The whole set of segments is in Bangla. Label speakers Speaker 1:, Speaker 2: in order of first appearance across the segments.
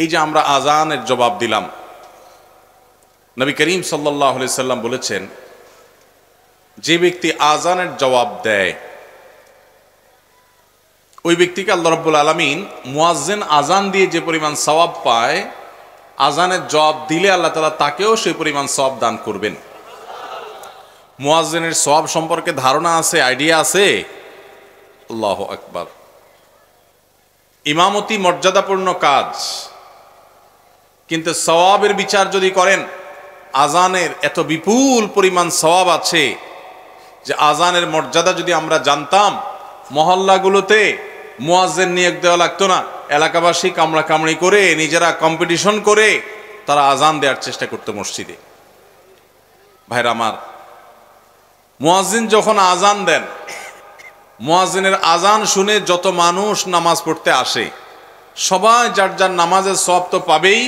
Speaker 1: এই যে আমরা আজানের জবাব দিলাম, নবী করিম সাল্লাল্লাহু আলাইহি সাল্লাম বলেছেন, যে ব্যক্তি আজানের জবাব দেয় ওই ব্যক্তিকে আল্লাহ রাব্বুল আলামিন মুয়াজ্জিন আজান দিয়ে যে পরিমাণ সওয়াব পায়, আজানের জবাব দিলে আল্লাহ তাআলা তাকেও সেই পরিমাণ সওয়াব দান করবেন। মুয়াজ্জিনের সওয়াব সম্পর্কে ধারণা আছে, আইডিয়া আছে? আল্লাহু আকবার। ইমামতি মর্যাদাপূর্ণ কাজ, কিন্তু সওয়াবের বিচার যদি করেন, আজানের এত বিপুল পরিমাণ সওয়াব আছে যে আজানের মর্যাদা যদি আমরা জানতাম, মহল্লাগুলোতে মুয়াজ্জিন নিয়োগ দেওয়া লাগতো না। এলাকাবাসী কামড়া কামড়ি করে, নিজেরা কম্পিটিশন করে তারা আজান দেওয়ার চেষ্টা করতো মসজিদে। ভাইরা আমার, মুয়াজ্জিন যখন আজান দেন, মুয়াজ্জিনের আজান শুনে যত মানুষ নামাজ পড়তে আসে, সবাই যার যার নামাজের সওয়াব তো পাবেই।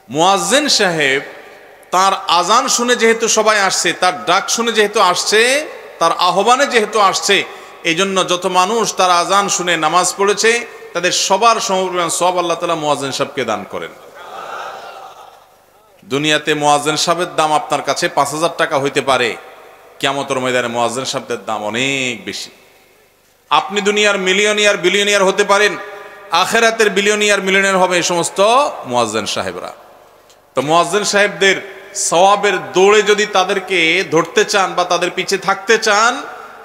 Speaker 1: মুয়াজ্জিন সাহেব তার আজান শুনে যেহেতু সবাই আসছে, তার ডাক শুনে যেহেতু আসছে, তার আহ্বানে যেহেতু আসছে, এই জন্য যত মানুষ তার আজান শুনে নামাজ পড়েছে তাদের সবার সমপরিমাণ সওয়াব আল্লাহ তাআলা মুয়াজ্জিন সাহেবকে দান করেন। দুনিয়াতে মুয়াজ্জিন সাহেবের দাম আপনার কাছে ৫,০০০ টাকা হইতে পারে, কিয়ামতের ময়দানে মুয়াজ্জিন সাহেবদের দাম অনেক বেশি। আপনি দুনিয়ার মিলিয়নিয়ার বিলিয়নিয়ার হতে পারেন, আখিরাতের বিলিয়নিয়ার মিলিয়নিয়ার হবে এই সমস্ত মুয়াজ্জিন সাহেবরা। তো মুয়াজ্জিন সাহেবদের সওয়াবের দৌড়ে যদি তাদেরকে ধরতে চান বা তাদের পিছে থাকতে চান,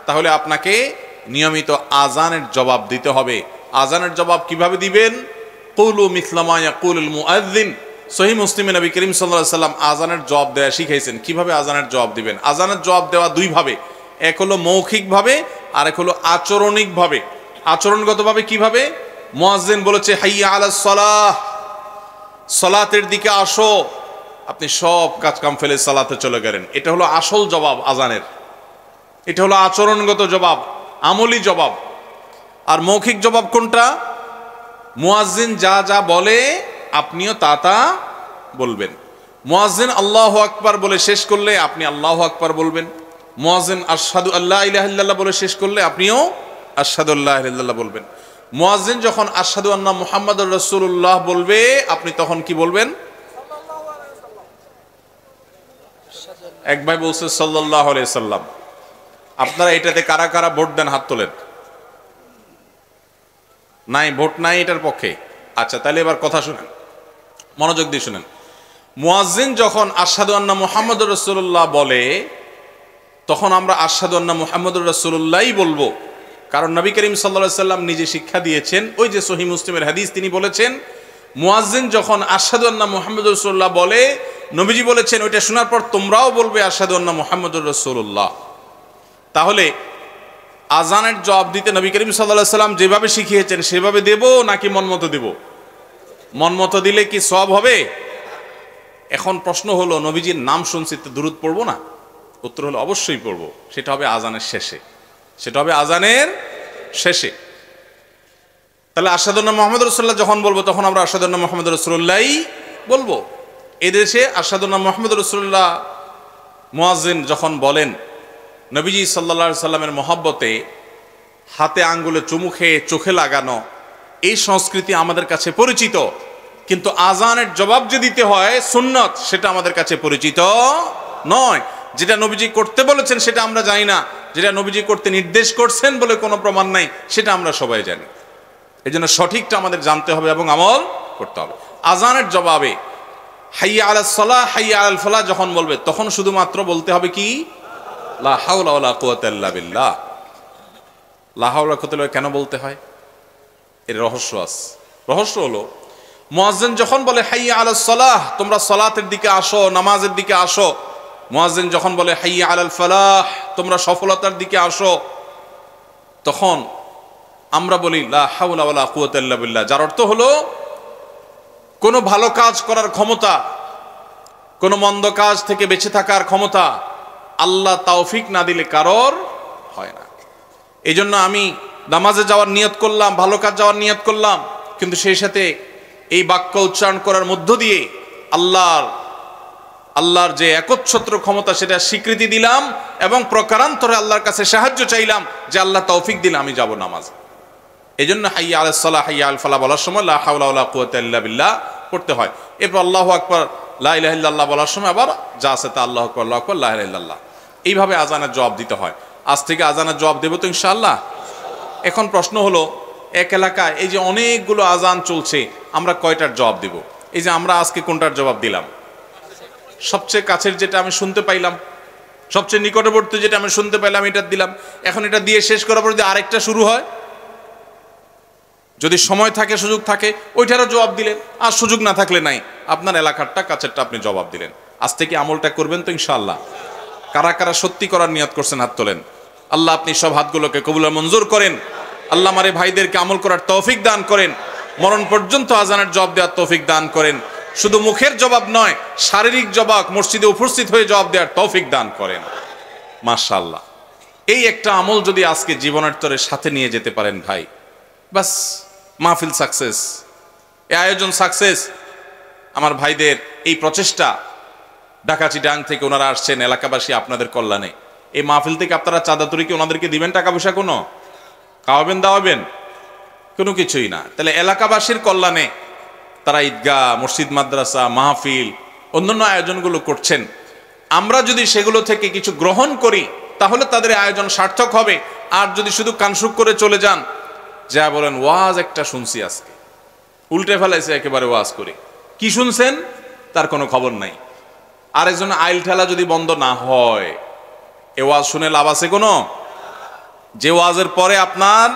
Speaker 1: তাহলে আপনাকে নিয়মিত আজানের জবাব দিতে হবে। আজানের জবাব কিভাবে দিবেন? কুলু মিসলা মা ইয়াকুলুল মুআজ্জিন। সহিহ মুসলিমে নবী করিম সাল্লাল্লাহু আলাইহি সাল্লাম আজানের জবাব দেওয়া শিখাইছেন। কিভাবে আজানের জবাব দিবেন? আজানের জবাব দেওয়া দুই ভাবে, এক হলো মৌখিকভাবে আর এক হলো আচরণিকভাবে। আচরণগতভাবে কিভাবে? মুয়াজ্জিন বলেছে হাইয়া আলাস সালাহ, সালাতের দিকে আসো, আপনি সব কাজ কাম ফেলে সালাতে চলে গেলেন। এটা হলো আসল জবাব আজানের, এটা হলো আচরণগত জবাব, আমলি জবাব। আর মৌখিক জবাব কোনটা? মুয়াজ্জিন যা যা বলে আপনিও তা তা বলবেন। মুয়াজ্জিন আল্লাহু আকবার বলে শেষ করলে আপনি আল্লাহু আকবার বলবেন। মুয়াজ্জিন আশহাদু আল্লা ইলাহা ইল্লাল্লাহ বলে শেষ করলে আপনিও আশহাদু আল্লা ইলাহা ইল্লাল্লাহ বলবেন। মুয়াজ্জিন যখন আশহাদু আন্না মুহাম্মাদুর রাসূলুল্লাহ বলবে, আপনি তখন কি বলবেন? এক ভাই বলছে সাল্লাল্লাহু আলাইহি সাল্লাম। আপনারা এটাতে কারা কারা ভোট দেন? হাত তোলেন। নাই, ভোট নাই এটার পক্ষে। আচ্ছা, তাহলে এবার কথা শুনেন, মনোযোগ দিয়ে শুনেন। মুয়াজ্জিন যখন আশহাদু আন্না মুহাম্মাদুর রাসূলুল্লাহ বলে, তখন আমরা আশহাদু আন্না মুহাম্মাদুর রাসূলুল্লাহই বলবো। কারণ নবী করিম সাল্লাল্লাহু আলাইহি সাল্লাম নিজে শিক্ষা দিয়েছেন, ওই যে সহিহ মুসলিমের হাদিস, তিনি বলেছেন মুয়াজ্জিন যখন আশহাদু আন্না মুহাম্মাদুর রাসূলুল্লাহ বলে, নবীজি বলেছেন ওইটা শোনার পর তোমরাও বলবে আশহাদু আন্না মুহাম্মাদুর রাসূলুল্লাহ। তাহলে আজানের জবাব দিতে নবী করিম সাল্লাল্লাহু আলাইহি সাল্লাম যেভাবে শিখিয়েছেন সেভাবে দেব নাকি মনমতো দেব? মনমতো দিলে কি সওয়াব হবে? এখন প্রশ্ন হলো, নবীজির নাম শুনছি তো দুরূদ পড়বো না? উত্তর হলো অবশ্যই পড়বো। সেটা হবে আজানের শেষে, সেটা হবে আজানের শেষে। তাহলে আশহাদু আন্না মুহাম্মাদুর রাসূলুল্লাহ যখন বলবো, তখন আমরা আশহাদু আন্না মুহাম্মাদুর রাসূলুল্লাহই বলবো। এদেশে আশহাদু আন্না মুহাম্মাদুর রাসূলুল্লাহ মুয়াজ্জিন যখন বলেন, নবীজি সাল্লাল্লাহু আলাইহি সাল্লামের মহব্বতে হাতে আঙ্গুলে চুমু খেয়ে চোখে লাগানো, এই সংস্কৃতি আমাদের কাছে পরিচিত। কিন্তু আজানের জবাব যে দিতে হয় সুন্নত, সেটা আমাদের কাছে পরিচিত নয়। যেটা নবীজি করতে বলেছেন সেটা আমরা জানি না, যেটা নবীজি করতে নির্দেশ করছেন বলে কোনো প্রমাণ নাই সেটা আমরা সবাই জানি। এই জন্য সঠিকটা আমাদের জানতে হবে এবং আমল করতে হবে। আজানের জবাবে হাইয়া আলাস সালাহ হাইয়া আলাল ফালাহ যখন বলবে, তখন শুধুমাত্র বলতে হবে কি? লা হাওলা ওয়ালা কুওয়াতা ইল্লা বিল্লাহ। লা হাওলা কুওয়াতা ইল্লা কেন বলতে হয়? এর রহস্য আছে। রহস্য হলো, মুয়াজ্জিন যখন বলে হাইয়া আলাস সালাহ, তোমরা সালাতের দিকে আসো, নামাজের দিকে আসো, মুয়াজ্জিন যখন বলে হাইয়া আলাল ফালাহ, তোমরা সফলতার দিকে আসো, তখন আমরা বলি লা হাওলা ওয়ালা কুওয়াতা ইল্লা বিল্লাহ, যার অর্থ হলো কোনো ভালো কাজ করার ক্ষমতা, কোনো মন্দ কাজ থেকে বেঁচে থাকার ক্ষমতা আল্লাহ তৌফিক না দিলে কারোর হয় না। এই জন্য আমি নামাজে যাওয়ার নিয়ত করলাম, ভালো কাজ যাওয়ার নিয়ত করলাম, কিন্তু সেই সাথে এই বাক্য উচ্চারণ করার মধ্য দিয়ে আল্লাহর যে একচ্ছত্র ক্ষমতা সেটা স্বীকৃতি দিলাম এবং প্রকারান্তরে আল্লাহর কাছে সাহায্য চাইলাম যে আল্লাহ তৌফিক দিলে আমি যাব নামাজ। এই জন্য হাইয়া আলাস সালাহ হাইয়া আল ফালাহ বলার সময় লা হাওলা ওয়ালা কুওয়াতা ইল্লা বিল্লাহ পড়তে হয়। এরপর আল্লাহু আকবার লা ইলাহা ইল্লাল্লাহ বলার সময় আবার যা আছে তা আল্লাহু আকবার লা ইলাহা ইল্লাল্লাহ, এইভাবে আজানের জবাব দিতে হয়। আজ থেকে আজানের জবাব দেব তো ইনশাআল্লাহ। এখন প্রশ্ন হলো, এক এলাকায় এই যে অনেকগুলো আজান চলছে, আমরা কয়টার জবাব দেব? এই যে আমরা আজকে কোনটার জবাব দিলাম? সবচেয়ে কাছের যেটা আমি শুনতে পাইলাম, সবচেয়ে নিকটবর্তী যেটা আমি শুনতে পাইলাম, এটা দিলাম। এখন এটা দিয়ে শেষ করার পর যদি আরেকটা শুরু হয়, যদি সময় থাকে, সুযোগ থাকে, ওইটারও জবাব দিলেন। আর সুযোগ না থাকলে নাই, আপনার এলাকারটা কাছেরটা আপনি জবাব দিলেন। আজ থেকে আমলটা করবেন তো ইনশাআল্লাহ? কারা কারা সত্যি করার নিয়ত করছেন হাত তোলেন। আল্লাহ আপনি সব হাতগুলোকে কবুল মঞ্জুর করেন। আল্লাহ আমারে ভাইদেরকে আমল করার তৌফিক দান করেন, মরণ পর্যন্ত আজানের জবাব দেওয়ার তৌফিক দান করেন। শুধু মুখের জবাব নয়, শারীরিক জবাব, মসজিদে উপস্থিত হয়ে জবাব দেওয়ার তৌফিক দান করেন। মাশাআল্লাহ, এই একটা আমল যদি আজকে জীবনের তরে সাথে নিয়ে যেতে পারেন ভাই, বাস মাহফিল সাকসেস, এই আয়োজন সাকসেস। আমার ভাইদের এই প্রচেষ্টা, ঢাকা চিটাং থেকে ওনারা আসছেন এলাকাবাসী আপনাদের কল্যাণে। এই মাহফিল থেকে আপনারা চাঁদা তরি কি ওনাদেরকে দিবেন? টাকা পয়সা কোনো খাওয়াবেন দাওয়াবেন? কোনো কিছুই না। তাহলে এলাকাবাসীর কল্যাণে তারা ঈদগাহ, মসজিদ, মাদ্রাসা, মাহফিল, অন্যান্য আয়োজনগুলো করছেন। আমরা যদি সেগুলো থেকে কিছু গ্রহণ করি তাহলে তাদের আয়োজন সার্থক হবে। আর যদি শুধু কানসুক করে চলে যান, যা বলেন ওয়াজ একটা শুনছি আজকে, উল্টে ফেলাইছে একেবারে ওয়াজ করে, কি শুনছেন তার কোনো খবর নাই। আরেকজন আইল ঠেলা যদি বন্ধ না হয়, এ ওয়াজ শুনে লাভ আছে কোনো? যে ওয়াজের পরে আপনার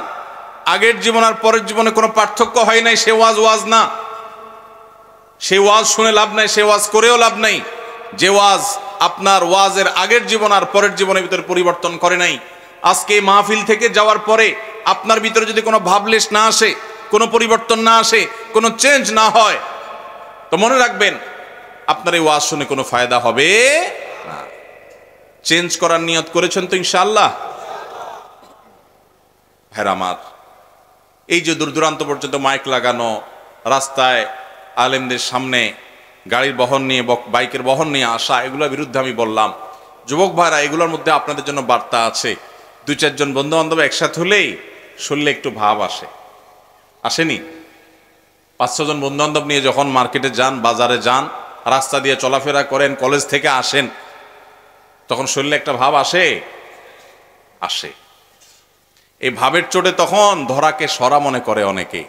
Speaker 1: আগের জীবন আর পরের জীবনে কোনো পার্থক্য হয় নাই, সে ওয়াজ ওয়াজ না। সে ওয়াজ শুনে লাভ নাই, সে ওয়াজ করেও লাভ নাই। যে ওয়াজ আপনার ওয়াজের আগের জীবন আর পরের জীবনের ভিতরে পরিবর্তন করে নাই, আজকে এই মাহফিল থেকে যাওয়ার পরে আপনার ভিতরে যদি কোনো ভাবলেশ না আসে, কোনো পরিবর্তন না আসে, কোনো চেঞ্জ না হয়, তো মনে রাখবেন আপনার এই ওয়াজ শুনে কোনো ফায়দা হবে না। চেঞ্জ করার নিয়ত করেছেন তো ইনশাআল্লাহ? হ্যাঁ আমার, এই যে দূর দূরান্ত পর্যন্ত মাইক লাগানো, রাস্তায় আলেমদের সামনে গাড়ির বহন নিয়ে, বাইকের বহন নিয়ে আসা, এগুলোর বিরুদ্ধে আমি বললাম। যুবক ভাইরা, এগুলোর মধ্যে আপনাদের জন্য বার্তা আছে। 2-4 জন বন্ধু বান্ধব একসাথে হলেই শরীরে একটু ভাব আসে, আসেনি? 5-6 জন বন্ধু বান্ধব নিয়ে যখন মার্কেটে যান, বাজারে যান, রাস্তা দিয়ে চলাফেরা করেন, কলেজ থেকে আসেন, তখন শরীরে একটা ভাব আসে, আসে। এই ভাবের চোটে তখন ধরাকে সরা মনে করে অনেকে।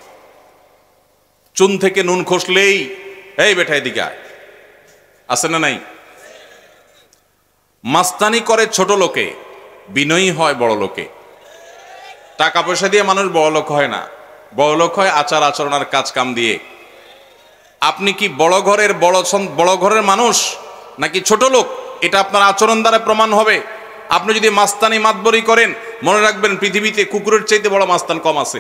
Speaker 1: চুন থেকে নুন খসলেই এই বেটা এদিকে আয়, আছে না নাই? মাস্তানি করে ছোট লোকে, বিনয়ী হয় বড় লোকে। টাকা পয়সা দিয়ে মানুষ বড় লোক হয় না, বড় লোক হয় আচার আচরণ আর কাজ কাম দিয়ে। আপনি কি বড় ঘরের মানুষ নাকি ছোট লোক, এটা আপনার আচরণ দ্বারা প্রমাণ হবে। আপনি যদি মাস্তানি মাতবরি করেন, মনে রাখবেন পৃথিবীতে কুকুরের চাইতে বড় মাস্তান কম আছে।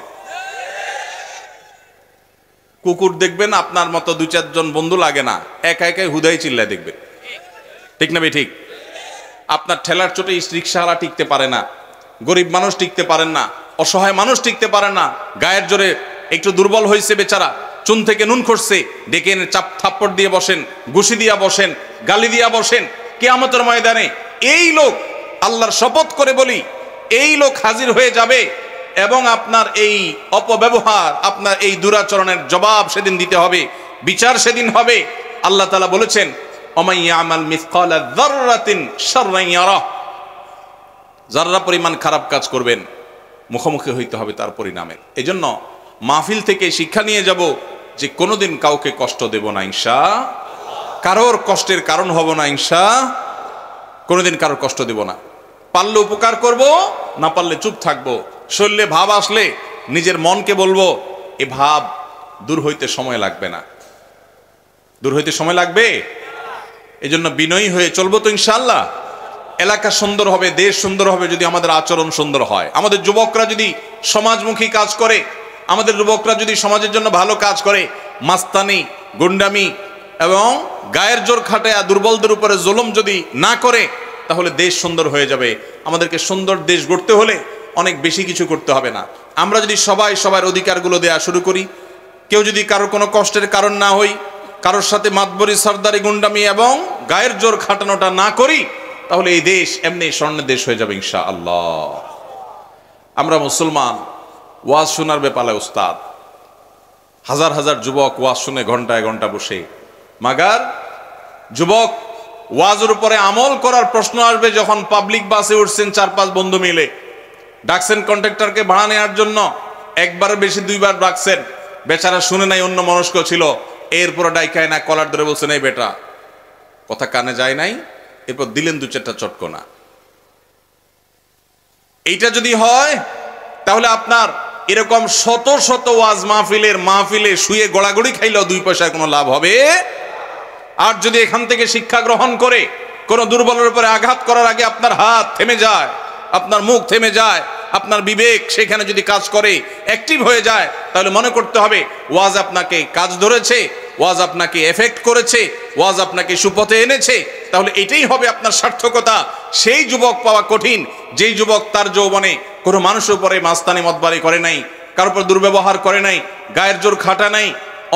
Speaker 1: কুকুর দেখবেন আপনার মতো 2-4 জন বন্ধু লাগে না, একা একাই হুদাই চিল্লায় দেখবেন, ঠিক না ভাই? ঠিক। আপনার ঠেলার চোটে রিক্সাওয়ালা টিকতে পারে না, গরিব মানুষ টিকতে পারেন না, অসহায় মানুষ টিকতে পারে না। গায়ের জোরে একটু দুর্বল হয়েছে বেচারা, চুন থেকে নুন খসছে, ডেকে এনে চাপ থাপ্পড় দিয়ে বসেন, ঘুষি দিয়া বসেন, গালি দিয়া বসেন। কিয়ামতের ময়দানে এই লোক, আল্লাহর শপথ করে বলি, এই লোক হাজির হয়ে যাবে এবং আপনার এই অপব্যবহার, আপনার এই দুরাচরণের জবাব সেদিন দিতে হবে, বিচার সেদিন হবে। আল্লাহ তাআলা বলেছেন, ওমাই ইয়ামাল মিসকালা যাররাতিন শাররান ইয়ারা, যারা পরিমাণ খারাপ কাজ করবেন মুখোমুখি হইতে হবে তার পরিণামের। এজন্য মাহফিল থেকে শিক্ষা নিয়ে যাব যে কোনোদিন কাউকে কষ্ট দেব না ইনশাআল্লাহ, কারোর কষ্টের কারণ হব না ইনশাআল্লাহ, কোনোদিন কারোর কষ্ট দেব না। পারলে উপকার করব, না পারলে চুপ থাকবো। শরীরে ভাব আসলে নিজের মনকে বলবো, এ ভাব দূর হইতে সময় লাগবে না, দূর হইতে সময় লাগবে। এজন্য বিনয়ী হয়ে চলবো তো ইনশাআল্লাহ। এলাকা সুন্দর হবে, দেশ সুন্দর হবে যদি আমাদের আচরণ সুন্দর হয়। আমাদের যুবকরা যদি সমাজমুখী কাজ করে, আমাদের যুবকরা যদি সমাজের জন্য ভালো কাজ করে, মাস্তানি, গুন্ডামি এবং গায়ের জোর খাটায়া দুর্বলদের উপরে জুলুম যদি না করে, তাহলে দেশ সুন্দর হয়ে যাবে। আমাদেরকে সুন্দর দেশ গড়তে হলে অনেক বেশি কিছু করতে হবে না। আমরা যদি সবাই সবার অধিকারগুলো দেয়া শুরু করি, কেউ যদি কারোর কোনো কষ্টের কারণ না হই, কারোর সাথে মাতবরি, সরদারি, গুন্ডামি এবং গায়ের জোর খাটানোটা না করি, তাহলে এই দেশ এমনি স্বর্ণের দেশ হয়ে যাবে ইনশাআল্লাহ। আমরা মুসলমান, ওয়াজ শোনার ব্যাপারে উস্তাদ, হাজার হাজার যুবক ওয়াজ শুনে ঘন্টায় ঘন্টা বসে, মাগার যুবক ওয়াজের উপরে আমল করার প্রশ্ন আসবে যখন পাবলিক বাসে উঠছেন 4-5 বন্ধু মিলে, ডাকছেন কন্ট্রাক্টরকে ভাড়া নেওয়ার জন্য, একবার বেশি 2বার ডাকছেন, বেচারা শুনে নাই, অন্য মনস্ক ছিল, এরপরে ডাইকায় না কলার ধরে বলছেন এই বেটা, কথা কানে যায় নাই, এরপর দিলেন 2-4টা চটকনা। এইটা যদি হয় তাহলে আপনার এরকম শত শত ওয়াজ মাহফিলে শুয়ে গড়াগড়ি খাইলেও 2 পয়সার কোনো লাভ হবে। আর যদি এখান থেকে শিক্ষা গ্রহণ করে কোন দুর্বলের উপরে আঘাত করার আগে আপনার হাত থেমে যায়, আপনার মুখ থেমে যায়, আপনার বিবেক সেখানে যদি কাজ করে, অ্যাক্টিভ হয়ে যায়, তাহলে মনে করতে হবে ওয়াজ আপনাকে কাজ ধরেছে, ওয়াজ আপনাকে এফেক্ট করেছে, ওয়াজ আপনাকে সুপথে এনেছে, তাহলে এটাই হবে আপনার সার্থকতা। সেই যুবক পাওয়া কঠিন যেই যুবক তার যৌবনে কোনো মানুষের উপরে মাস্তানি মতবারি করে নাই, কারোর উপর দুর্ব্যবহার করে নাই, গায়ের জোর খাটা নাই,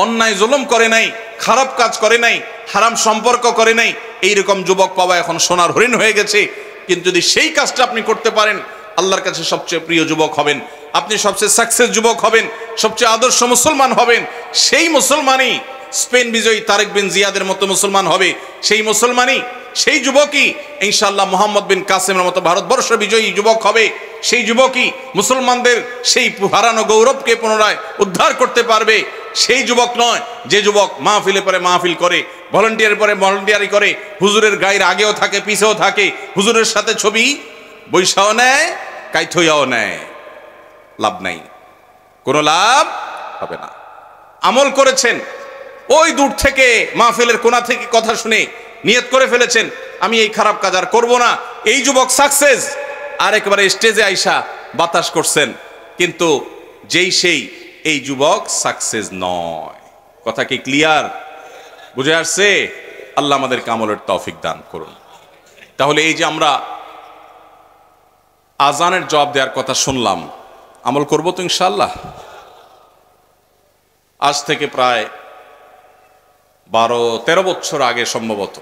Speaker 1: অন্যায় জুলুম করে নাই, খারাপ কাজ করে নাই, হারাম সম্পর্ক করে নাই। এইরকম যুবক পাওয়া এখন সোনার হরিণ হয়ে গেছে। কিন্তু যদি সেই কাজটা আপনি করতে পারেন, আল্লাহর কাছে সবচেয়ে প্রিয় যুবক হবেন, আপনি সবচেয়ে সাকসেস যুবক হবেন, সবচেয়ে আদর্শ মুসলমান হবেন। সেই মুসলমানই স্পেন বিজয়ী তারেক বিন জিয়াদের মতো মুসলমান হবে, সেই মুসলমানই, সেই যুবকই ইনশাআল্লাহ মোহাম্মদ বিন কাসেমের মতো ভারতবর্ষ বিজয়ী যুবক হবে। সেই যুবকই মুসলমানদের সেই হারানো গৌরবকে পুনরায় উদ্ধার করতে পারবে। সেই যুবক নয় যে যুবক মাহফিলে পরে মাহফিল করে, ভলান্টিয়ার পরে ভলান্টিয়ারি করে, হুজুরের গায়ের আগেও থাকে পিছেও থাকে, হুজুরের সাথে ছবি বৈশাও নেয়, কাইথইয়াও নেয়, লাভ নাই, কোনো লাভ হবে না। আমল করেছেন, ওই দূর থেকে মাহফিলের কোণা থেকে কথা শুনে নিয়ত করে ফেলেছেন আমি এই খারাপ কাজ আর করবো না, এই যুবক সাকসেস। আর একেবারে স্টেজে আইসা বাতাস করছেন, কিন্তু সেই এই যুবক সাকসেস নয়। কথা কি ক্লিয়ার? বুঝে আসছে? আল্লাহ আমাদের আমলের তৌফিক দান করুন। তাহলে এই যে আমরা আজানের জবাব দেওয়ার কথা শুনলাম, আমল করবো তো ইনশাআল্লাহ। আজ থেকে প্রায় 12-13 বছর আগে সম্ভবত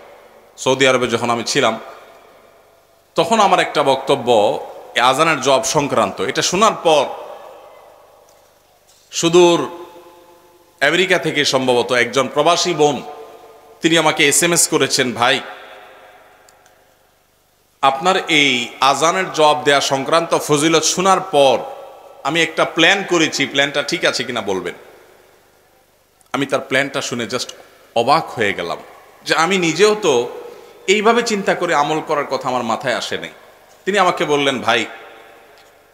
Speaker 1: সৌদি আরবে যখন আমি ছিলাম, তখন আমার একটা বক্তব্য আজানের জবাব সংক্রান্ত। এটা শোনার পর সুদূর আমেরিকা থেকে সম্ভবত একজন প্রবাসী বোন, তিনি আমাকে SMS করেছেন, ভাই আপনার এই আজানের জবাব দেয়া সংক্রান্ত ফজিলত শোনার পর আমি একটা প্ল্যান করেছি, প্ল্যানটা ঠিক আছে কিনা বলবেন। আমি তার প্ল্যানটা শুনে জাস্ট অবাক হয়ে গেলাম যে আমি নিজেও তো এইভাবে চিন্তা করে আমল করার কথা আমার মাথায় আসে নাই। তিনি আমাকে বললেন, ভাই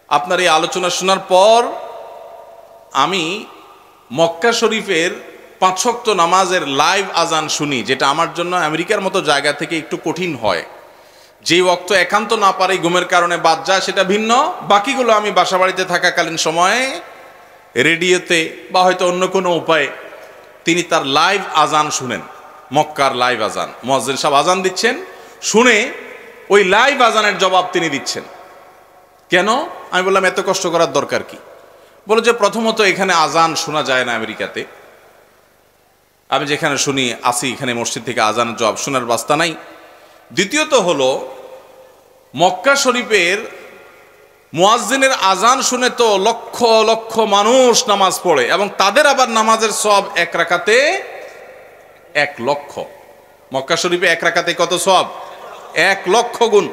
Speaker 1: আপনার এই আলোচনা শোনার পর আমি মক্কা শরীফের 5 ওয়াক্ত নামাজের লাইভ আজান শুনি, যেটা আমার জন্য আমেরিকার মতো জায়গা থেকে একটু কঠিন হয়। যেই ওয়াক্ত একান্ত না পারে ঘুমের কারণে বাদ যায় সেটা ভিন্ন, বাকিগুলো আমি বাসা বাড়িতে থাকাকালীন সময়ে রেডিওতে বা হয়তো অন্য কোনো উপায়ে তিনি তার লাইভ আজান শুনেন। মক্কার লাইভ আজান, মুয়াজ্জিন সাহেব আজান দিচ্ছেন, শুনে ওই লাইভ আজানের জবাব তিনি দিচ্ছেন। কেন? আমি বললাম এত কষ্ট করার দরকার কি? বলে যে প্রথমত এখানে আজান শোনা যায় না আমেরিকাতে, আমি যেখানে শুনি আসি এখানে মসজিদ থেকে আজানের জবাব শোনার বাস্তা নাই। দ্বিতীয়ত হলো মক্কা শরীফের মুয়াজ্জিনের আজান শুনে তো লক্ষ লক্ষ মানুষ নামাজ পড়ে, এবং তাদের আবার নামাজের সওয়াব 1 রাকাতে 1 লক্ষ। মক্কা শরীফে 1 রাকাতে কত সওয়াব? 1 লক্ষ গুণ।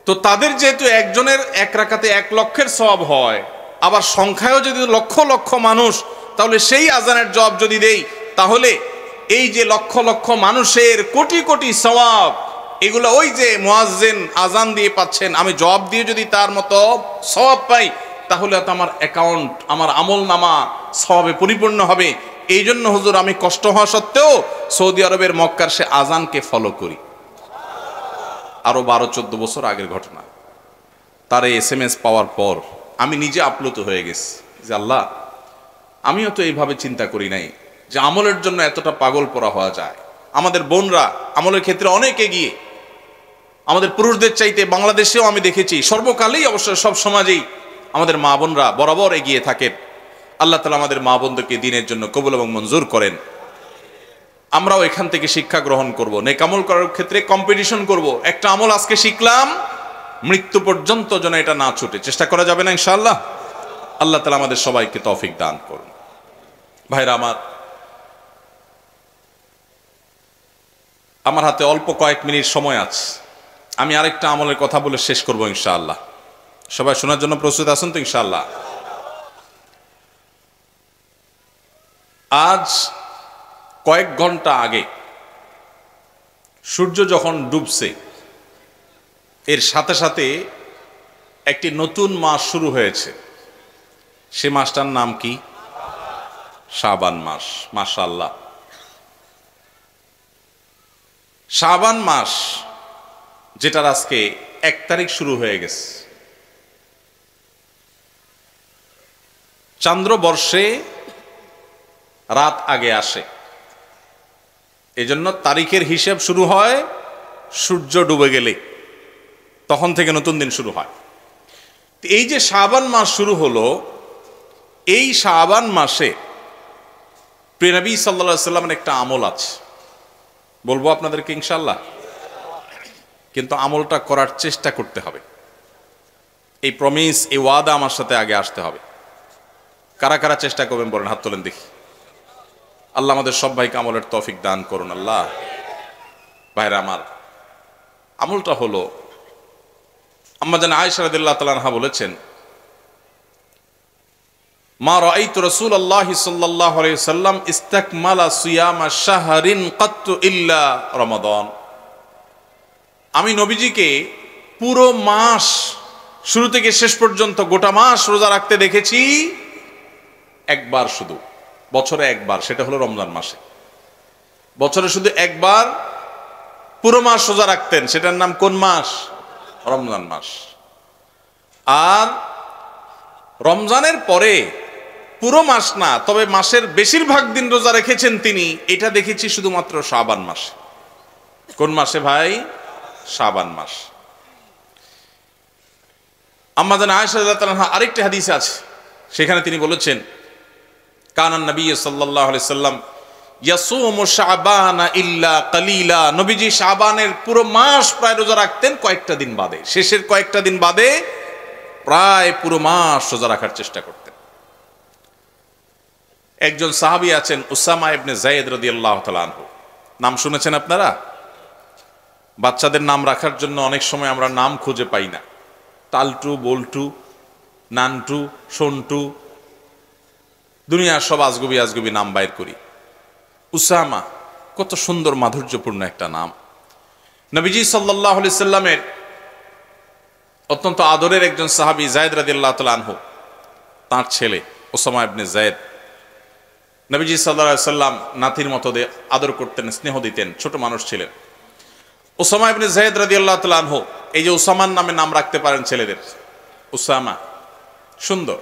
Speaker 1: তো তাদের যেহেতু একজনের 1 রাকাতে 1 লক্ষের সওয়াব হয়, আবার সংখ্যায়ও যদি লক্ষ লক্ষ মানুষ, তাহলে সেই আজানের জবাব যদি দেই, তাহলে এই যে লক্ষ লক্ষ মানুষের কোটি কোটি সওয়াব, এগুলো ওই যে মুয়াজ্জিন আজান দিয়ে পাচ্ছেন, আমি জবাব দিয়ে যদি তার মতো সওয়াব পাই, তাহলে তো আমার অ্যাকাউন্ট, আমার আমল নামা সওয়াবে পরিপূর্ণ হবে। এই জন্য হুজুর আমি কষ্ট হওয়া সত্ত্বেও সৌদি আরবের মক্কার সে আজানকে ফলো করি। আরো 12-14 বছর আগের ঘটনা। তার এই SMS পাওয়ার পর আমি নিজে আপ্লুত হয়ে গেছি যে আল্লাহ, আমিও তো এইভাবে চিন্তা করি নাই যে আমলের জন্য এতটা পাগল পড়া হওয়া যায়। আমাদের বোনরা আমলের ক্ষেত্রে অনেক এগিয়ে, আমাদের পুরুষদের চাইতে বাংলাদেশেও আমি দেখেছি, সর্বকালেই অবশ্য সব সমাজেই আমাদের মা বোনরা বরাবর এগিয়ে থাকেন। আল্লাহ তাআলা আমাদের মা বোনদেরকে দ্বীনের জন্য কবুল এবং মঞ্জুর করেন। আমরাও এখান থেকে শিক্ষা গ্রহণ করব, নেক আমল করার ক্ষেত্রে কম্পিটিশন করব। একটা আমল আজকে শিখলাম, মৃত্যু পর্যন্ত যেন এটা না ছুটে, চেষ্টা করা যাবে না ইনশাআল্লাহ? আল্লাহ তাআলা আমাদের সবাইকে তৌফিক দান করুন। ভাইরা আমার হাতে অল্প কয়েক মিনিট সময় আছে, আমি আরেকটা আমলের কথা বলে শেষ করব ইনশাআল্লাহ। সবাই শোনার জন্য প্রস্তুত আছেন তো ইনশাআল্লাহ? আজ কয়েক ঘন্টা আগে সূর্য যখন ডুবছে, এর সাথে সাথে একটি নতুন মাস শুরু হয়েছে। সে মাসটার নাম কি? শাবান মাস। মাশাআল্লাহ, শাবান মাস, যেটার আজকে 1 তারিখ শুরু হয়ে গেছে। চন্দ্রবর্ষে রাত আগে আসে, এজন্য তারিখের হিসাব শুরু হয় সূর্য ডুবে গেলে, তখন থেকে নতুন দিন শুরু হয়। এই যে শাবান মাস শুরু হলো, এই শাবান মাসে প্রিয় নবী সাল্লাল্লাহু আলাইহি ওয়াসাল্লামের একটা আমল আছে, বলবো আপনাদেরকে ইনশাআল্লাহ। কিন্তু আমলটা করার চেষ্টা করতে হবে। এই প্রমিস, এই ওয়াদা আমার সাথে আগে আসতে হবে। কারা কারা চেষ্টা করবেন বলেন, হাত তোলেন দেখি। আল্লাহ আমাদের সব ভাইকে আমলের তৌফিক দান করুন আল্লাহ। ভাইরা আমার, আমলটা হলো, আম্মা জান আয়েশা রাদিয়াল্লাহু তাআলা আনহা বলেছেন, মা রাআইতু রাসূলুল্লাহি সাল্লাল্লাহু আলাইহি ওয়াসাল্লাম ইস্তাকমালা সিয়ামা শাহরিন কাত্তু ইল্লা রমাদান। আমি নবীজিকে পুরো মাস, শুরু থেকে শেষ পর্যন্ত গোটা মাস রোজা রাখতে দেখেছি একবার শুধু, বছরে একবার, সেটা হলো রমজান মাসে। বছরে শুধু একবার পুরো মাস রোজা রাখতেন, সেটার নাম কোন মাস? রমজান মাস। আর রমজানের পরে পুরো মাস না, তবে মাসের বেশিরভাগ দিন রোজা রেখেছেন তিনি, এটা দেখেছি শুধুমাত্র শাবান মাসে। কোন মাসে ভাই? শাবান মাস। আম্মা জান আয়েশা রাদিয়াল্লাহু আনহা আরেকটি হাদিস আছে, সেখানে তিনি বলেছেন, কানান নবী সাল্লাল্লাহু আলাইহি সাল্লাম ইয়াসুমু শাবানা ইল্লা কালিলা। নবীজি শাবানের পুরো মাস প্রায় রোজা রাখতেন, কয়েকটা দিন বাদে, শেষের কয়েকটা দিন বাদে প্রায় পুরো মাস রোজা রাখার চেষ্টা করতেন। একজন সাহাবী আছেন উসামা ইবনে যায়েদ রাদিয়াল্লাহু তাআলা আনহু, নাম শুনেছেন আপনারা? বাচ্চাদের নাম রাখার জন্য অনেক সময় আমরা নাম খুঁজে পাই না, তালটু, বল্টু, নানটু, সন্টু, দুনিয়ার সব আজগুবি আজগুবি নাম বাইর করি। উসামা কত সুন্দর মাধুর্যপূর্ণ একটা নাম। নবীজি সাল্লাল্লাহু আলাইহি সাল্লামের অত্যন্ত আদরের একজন সাহাবী যায়েদ রাদিয়াল্লাহু তাআলা আনহু, তার ছেলে উসামা ইবনে যায়েদ, নবীজি সাল্লাল্লাহু আলাইহি সাল্লাম নাতির মতো আদর করতেন, স্নেহ দিতেন, ছোট মানুষ ছিলেন। উসামা ইবনে যায়েদ রাদিয়াল্লাহু তাআলা আনহু, এই যে উসামার নামে নাম রাখতে পারেন ছেলেদের, উসামা সুন্দর।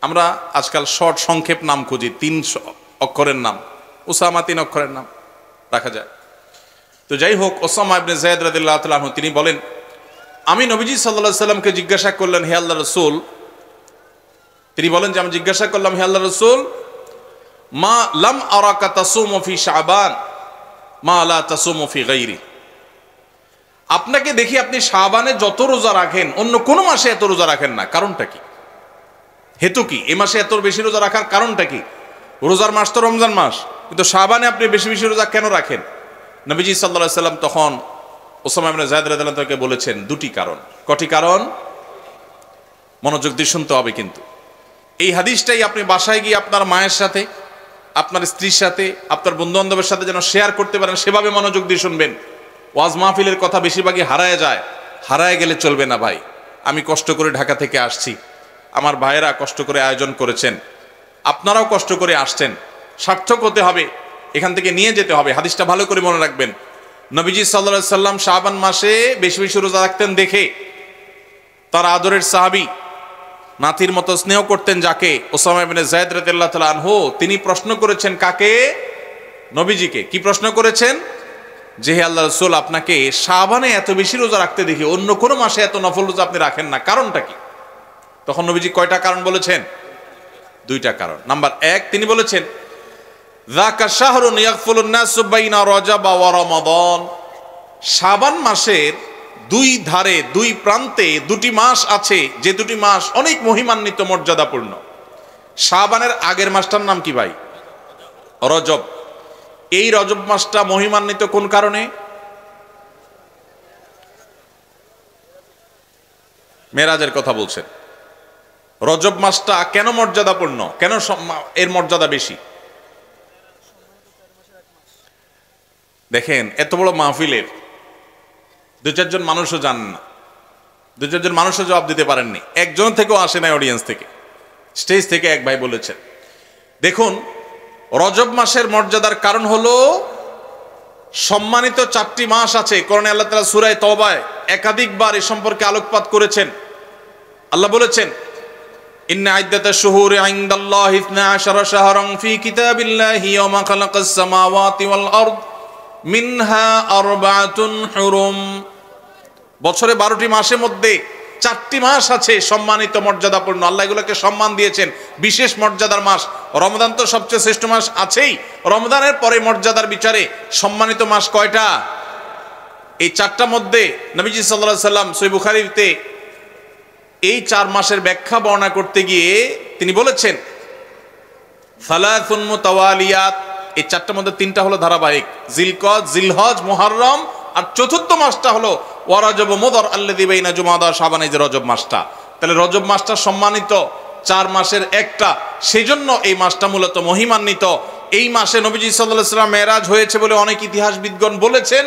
Speaker 1: আমরা আজকাল শর্ট সংক্ষেপ নাম খুঁজি, 3 অক্ষরের নাম, উসামা 3 অক্ষরের নাম রাখা যায়। তো যাই হোক, উসামা ইবনে যায়েদ রাদিয়াল্লাহু তাআলা আনহু তিনি বলেন, আমি নবীজি সাল্লাল্লাহু আলাইহি সাল্লামকে জিজ্ঞাসা করলেন, হে আল্লাহর রাসূল, তিনি বলেন যে আমি জিজ্ঞাসা করলাম, হে আল্লাহর রাসূল, মা লাম আরাকা তাসুমু ফি শাবান মা লা তাসুমু ফি গায়রি। আপনাকে দেখি আপনি শাবানে যত রোজা রাখেন অন্য কোন মাসে এত রোজা রাখেন না, কারণটা কি? হেতু কি? এই মাসে এত বেশি রোজা রাখার কারণটা কি? রোজার মাস তো রমজান মাস, কিন্তু শাবানে আপনি বেশি বেশি রোজা কেন রাখেন? নবীজি সাল্লাল্লাহু আলাইহি সাল্লাম তখন উসামা ইবনে যায়েদ রাদিয়াল্লাহু তাআলাকে বলেছেন 2টি কারণ। কটি কারণ? মনোযোগ দিয়ে শুনতে হবে কিন্তু। এই হাদিসটাই আপনি বাসায় গিয়ে আপনার মায়ের সাথে, আপনার স্ত্রীর সাথে, আপনার বন্ধু বান্ধবের সাথে যেন শেয়ার করতে পারেন, সেভাবে মনোযোগ দিয়ে শুনবেন। ওয়াজ মাহফিলের কথা বেশিরভাগই হারায় যায়, হারায় গেলে চলবে না ভাই। আমি কষ্ট করে ঢাকা থেকে আসছি, আমার ভাইয়েরা কষ্ট করে আয়োজন করেছেন, আপনারাও কষ্ট করে আসছেন, সার্থক হতে হবে, এখান থেকে নিয়ে যেতে হবে। হাদিসটা ভালো করে মনে রাখবেন। নবীজি সাল্লাল্লাহু আলাইহি সাল্লাম শাবান মাসে বেশি বেশি রোজা রাখতেন দেখে তার আদরের সাহাবী, নাতির মতো স্নেহ করতেন যাকে, উসামা ইবনে যায়েদ রাদিয়াল্লাহু তাআলা আনহু, তিনি প্রশ্ন করেছেন কাকে? নবীজিকে। কি প্রশ্ন করেছেন? যে হে আল্লাহর রাসূল, আপনাকে শাবানে এত বেশি রোজা রাখতে দেখি, অন্য কোনো মাসে এত নফল রোজা আপনি রাখেন না, কারণটা কি? তখন নবীজি কয়টা কারণ বলেছেন? 2টা কারণ। নাম্বার 1, তিনি বলেছেন যাকা শাহরুন ইয়াগফুলুন নাসু বাইনা রজব ওয়া রমাদান। শাবান মাসের দুই ধারে দুই প্রান্তে দুটি মাস আছে, যে দুটি মাস অনেক মহিমান্বিত মর্যাদাপূর্ণ। শাবানের আগের মাসটার নাম কি ভাই? রজব। এই রজব মাসটা মহিমান্বিত কোন কারণে? মেরাজের কথা বলছেন। রজব মাসটা কেন মর্যাদাপূর্ণ, কেন এর মর্যাদা বেশি? দেখেন, এত বড় মাহফিলের দু চারজন মানুষও জানেন না, দু চারজন মানুষও জবাব দিতে পারেননি, একজন থেকেও আসে নাই অডিয়েন্স থেকে, স্টেজ থেকে এক ভাই বলেছেন। দেখুন, রজব মাসের মর্যাদার কারণ হলো সম্মানিত 4টি মাস আছে। কোরআনে আল্লাহ তাআলা সূরা তওবায় একাধিকবার এ সম্পর্কে আলোকপাত করেছেন। আল্লাহ বলেছেন, ইন্না ইদ্দাতাশ শুহুরি ইনদাল্লাহি 12 শাহরান ফি কিতাবিল্লাহি ইয়াওমা খালাকাস সামাওয়াতি ওয়াল আরদ মিনহা আরবাআতুন হুরুম। বছরে 12টি মাসের মধ্যে 4টি মাস আছে সম্মানিত মর্যাদাপূর্ণ। আল্লাহ এগুলোকে সম্মান দিয়েছেন, বিশেষ মর্যাদার মাস। রমজান তো সবচেয়ে শ্রেষ্ঠ মাস আছেই, রমজানের পরে মর্যাদার বিচারে সম্মানিত মাস কয়টা? এই 4টার মধ্যে নবীজি সাল্লাল্লাহু আলাইহি সাল্লাম সহিহ বুখারীতে এই 4 মাসের ব্যাখ্যা বর্ণনা করতে গিয়ে তিনি বলেছেন, সালাসুন মুতাওয়ালিয়াত। এই 4টার মধ্যে 3টা হলো ধারাবাহিক, জিলকদ, জিলহজ, মুহররম, আর চতুর্থ মাসটা হলো ওয়ারাজব মুদর আল্লাযী বাইনা জুমাদা শাবান, এই যে রজব মাসটা। তাহলে রজব মাসটা সম্মানিত 4 মাসের একটা, সেজন্য এই মাসটা মূলত মহিমান্বিত। এই মাসে নবীজি সাল্লাল্লাহু আলাইহি সাল্লাম মেরাজ হয়েছে বলে অনেক ইতিহাসবিদগণ বলেছেন,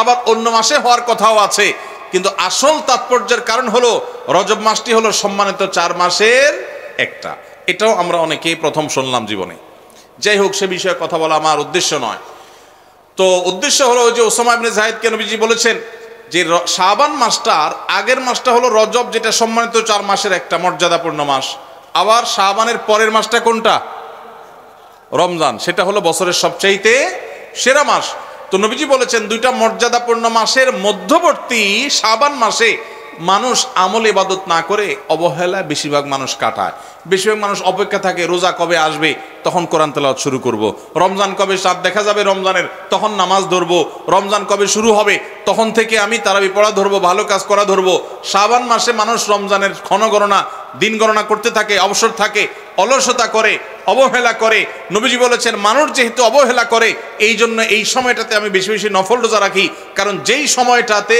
Speaker 1: আবার অন্য মাসে হওয়ার কথাও আছে। কিন্তু আসল তাৎপর্যের কারণ হলো রজব মাসটি হলো সম্মানিত 4 মাসের একটা। এটাও আমরা অনেকেই প্রথম শুনলাম জীবনে। যাই হোক, সে বিষয়ে কথা বলা আমার উদ্দেশ্য নয়। তো উদ্দেশ্য হলো যে ওসামা ইবনে যায়েদকে নবীজি বলেছেন যে শাবান মাসটার আগের মাসটা হলো রজব, যেটা সম্মানিত 4 মাসের একটা মর্যাদাপূর্ণ মাস। আবার শাবানের পরের মাসটা কোনটা? রমজান, সেটা হলো বছরের সবচাইতে সেরা মাস। তো নবীজি বলেছেন 2টা মর্যাদাপূর্ণ মাসের মধ্যবর্তী শাবান মাসে মানুষ আমল ইবাদত না করে অবহেলা বেশিরভাগ মানুষ কাটায়। বেশিরভাগ মানুষ অপেক্ষা থাকে রোজা কবে আসবে, তখন কোরআন তেলাওয়াত শুরু করব। রমজান কবে চাঁদ দেখা যাবে রমজানের, তখন নামাজ ধরবো। রমজান কবে শুরু হবে, তখন থেকে আমি তারাবি পড়া ধরবো, ভালো কাজ করা ধরবো। শাবান মাসে মানুষ রমজানের ক্ষণগণনা, দিন গণনা করতে থাকে, অবসর থাকে, অলসতা করে, অবহেলা করে। নবীজি বলেছেন মানুষ যেহেতু অবহেলা করে, এই জন্য এই সময়টাতে আমি বেশি বেশি নফল রোজা রাখি। কারণ যেই সময়টাতে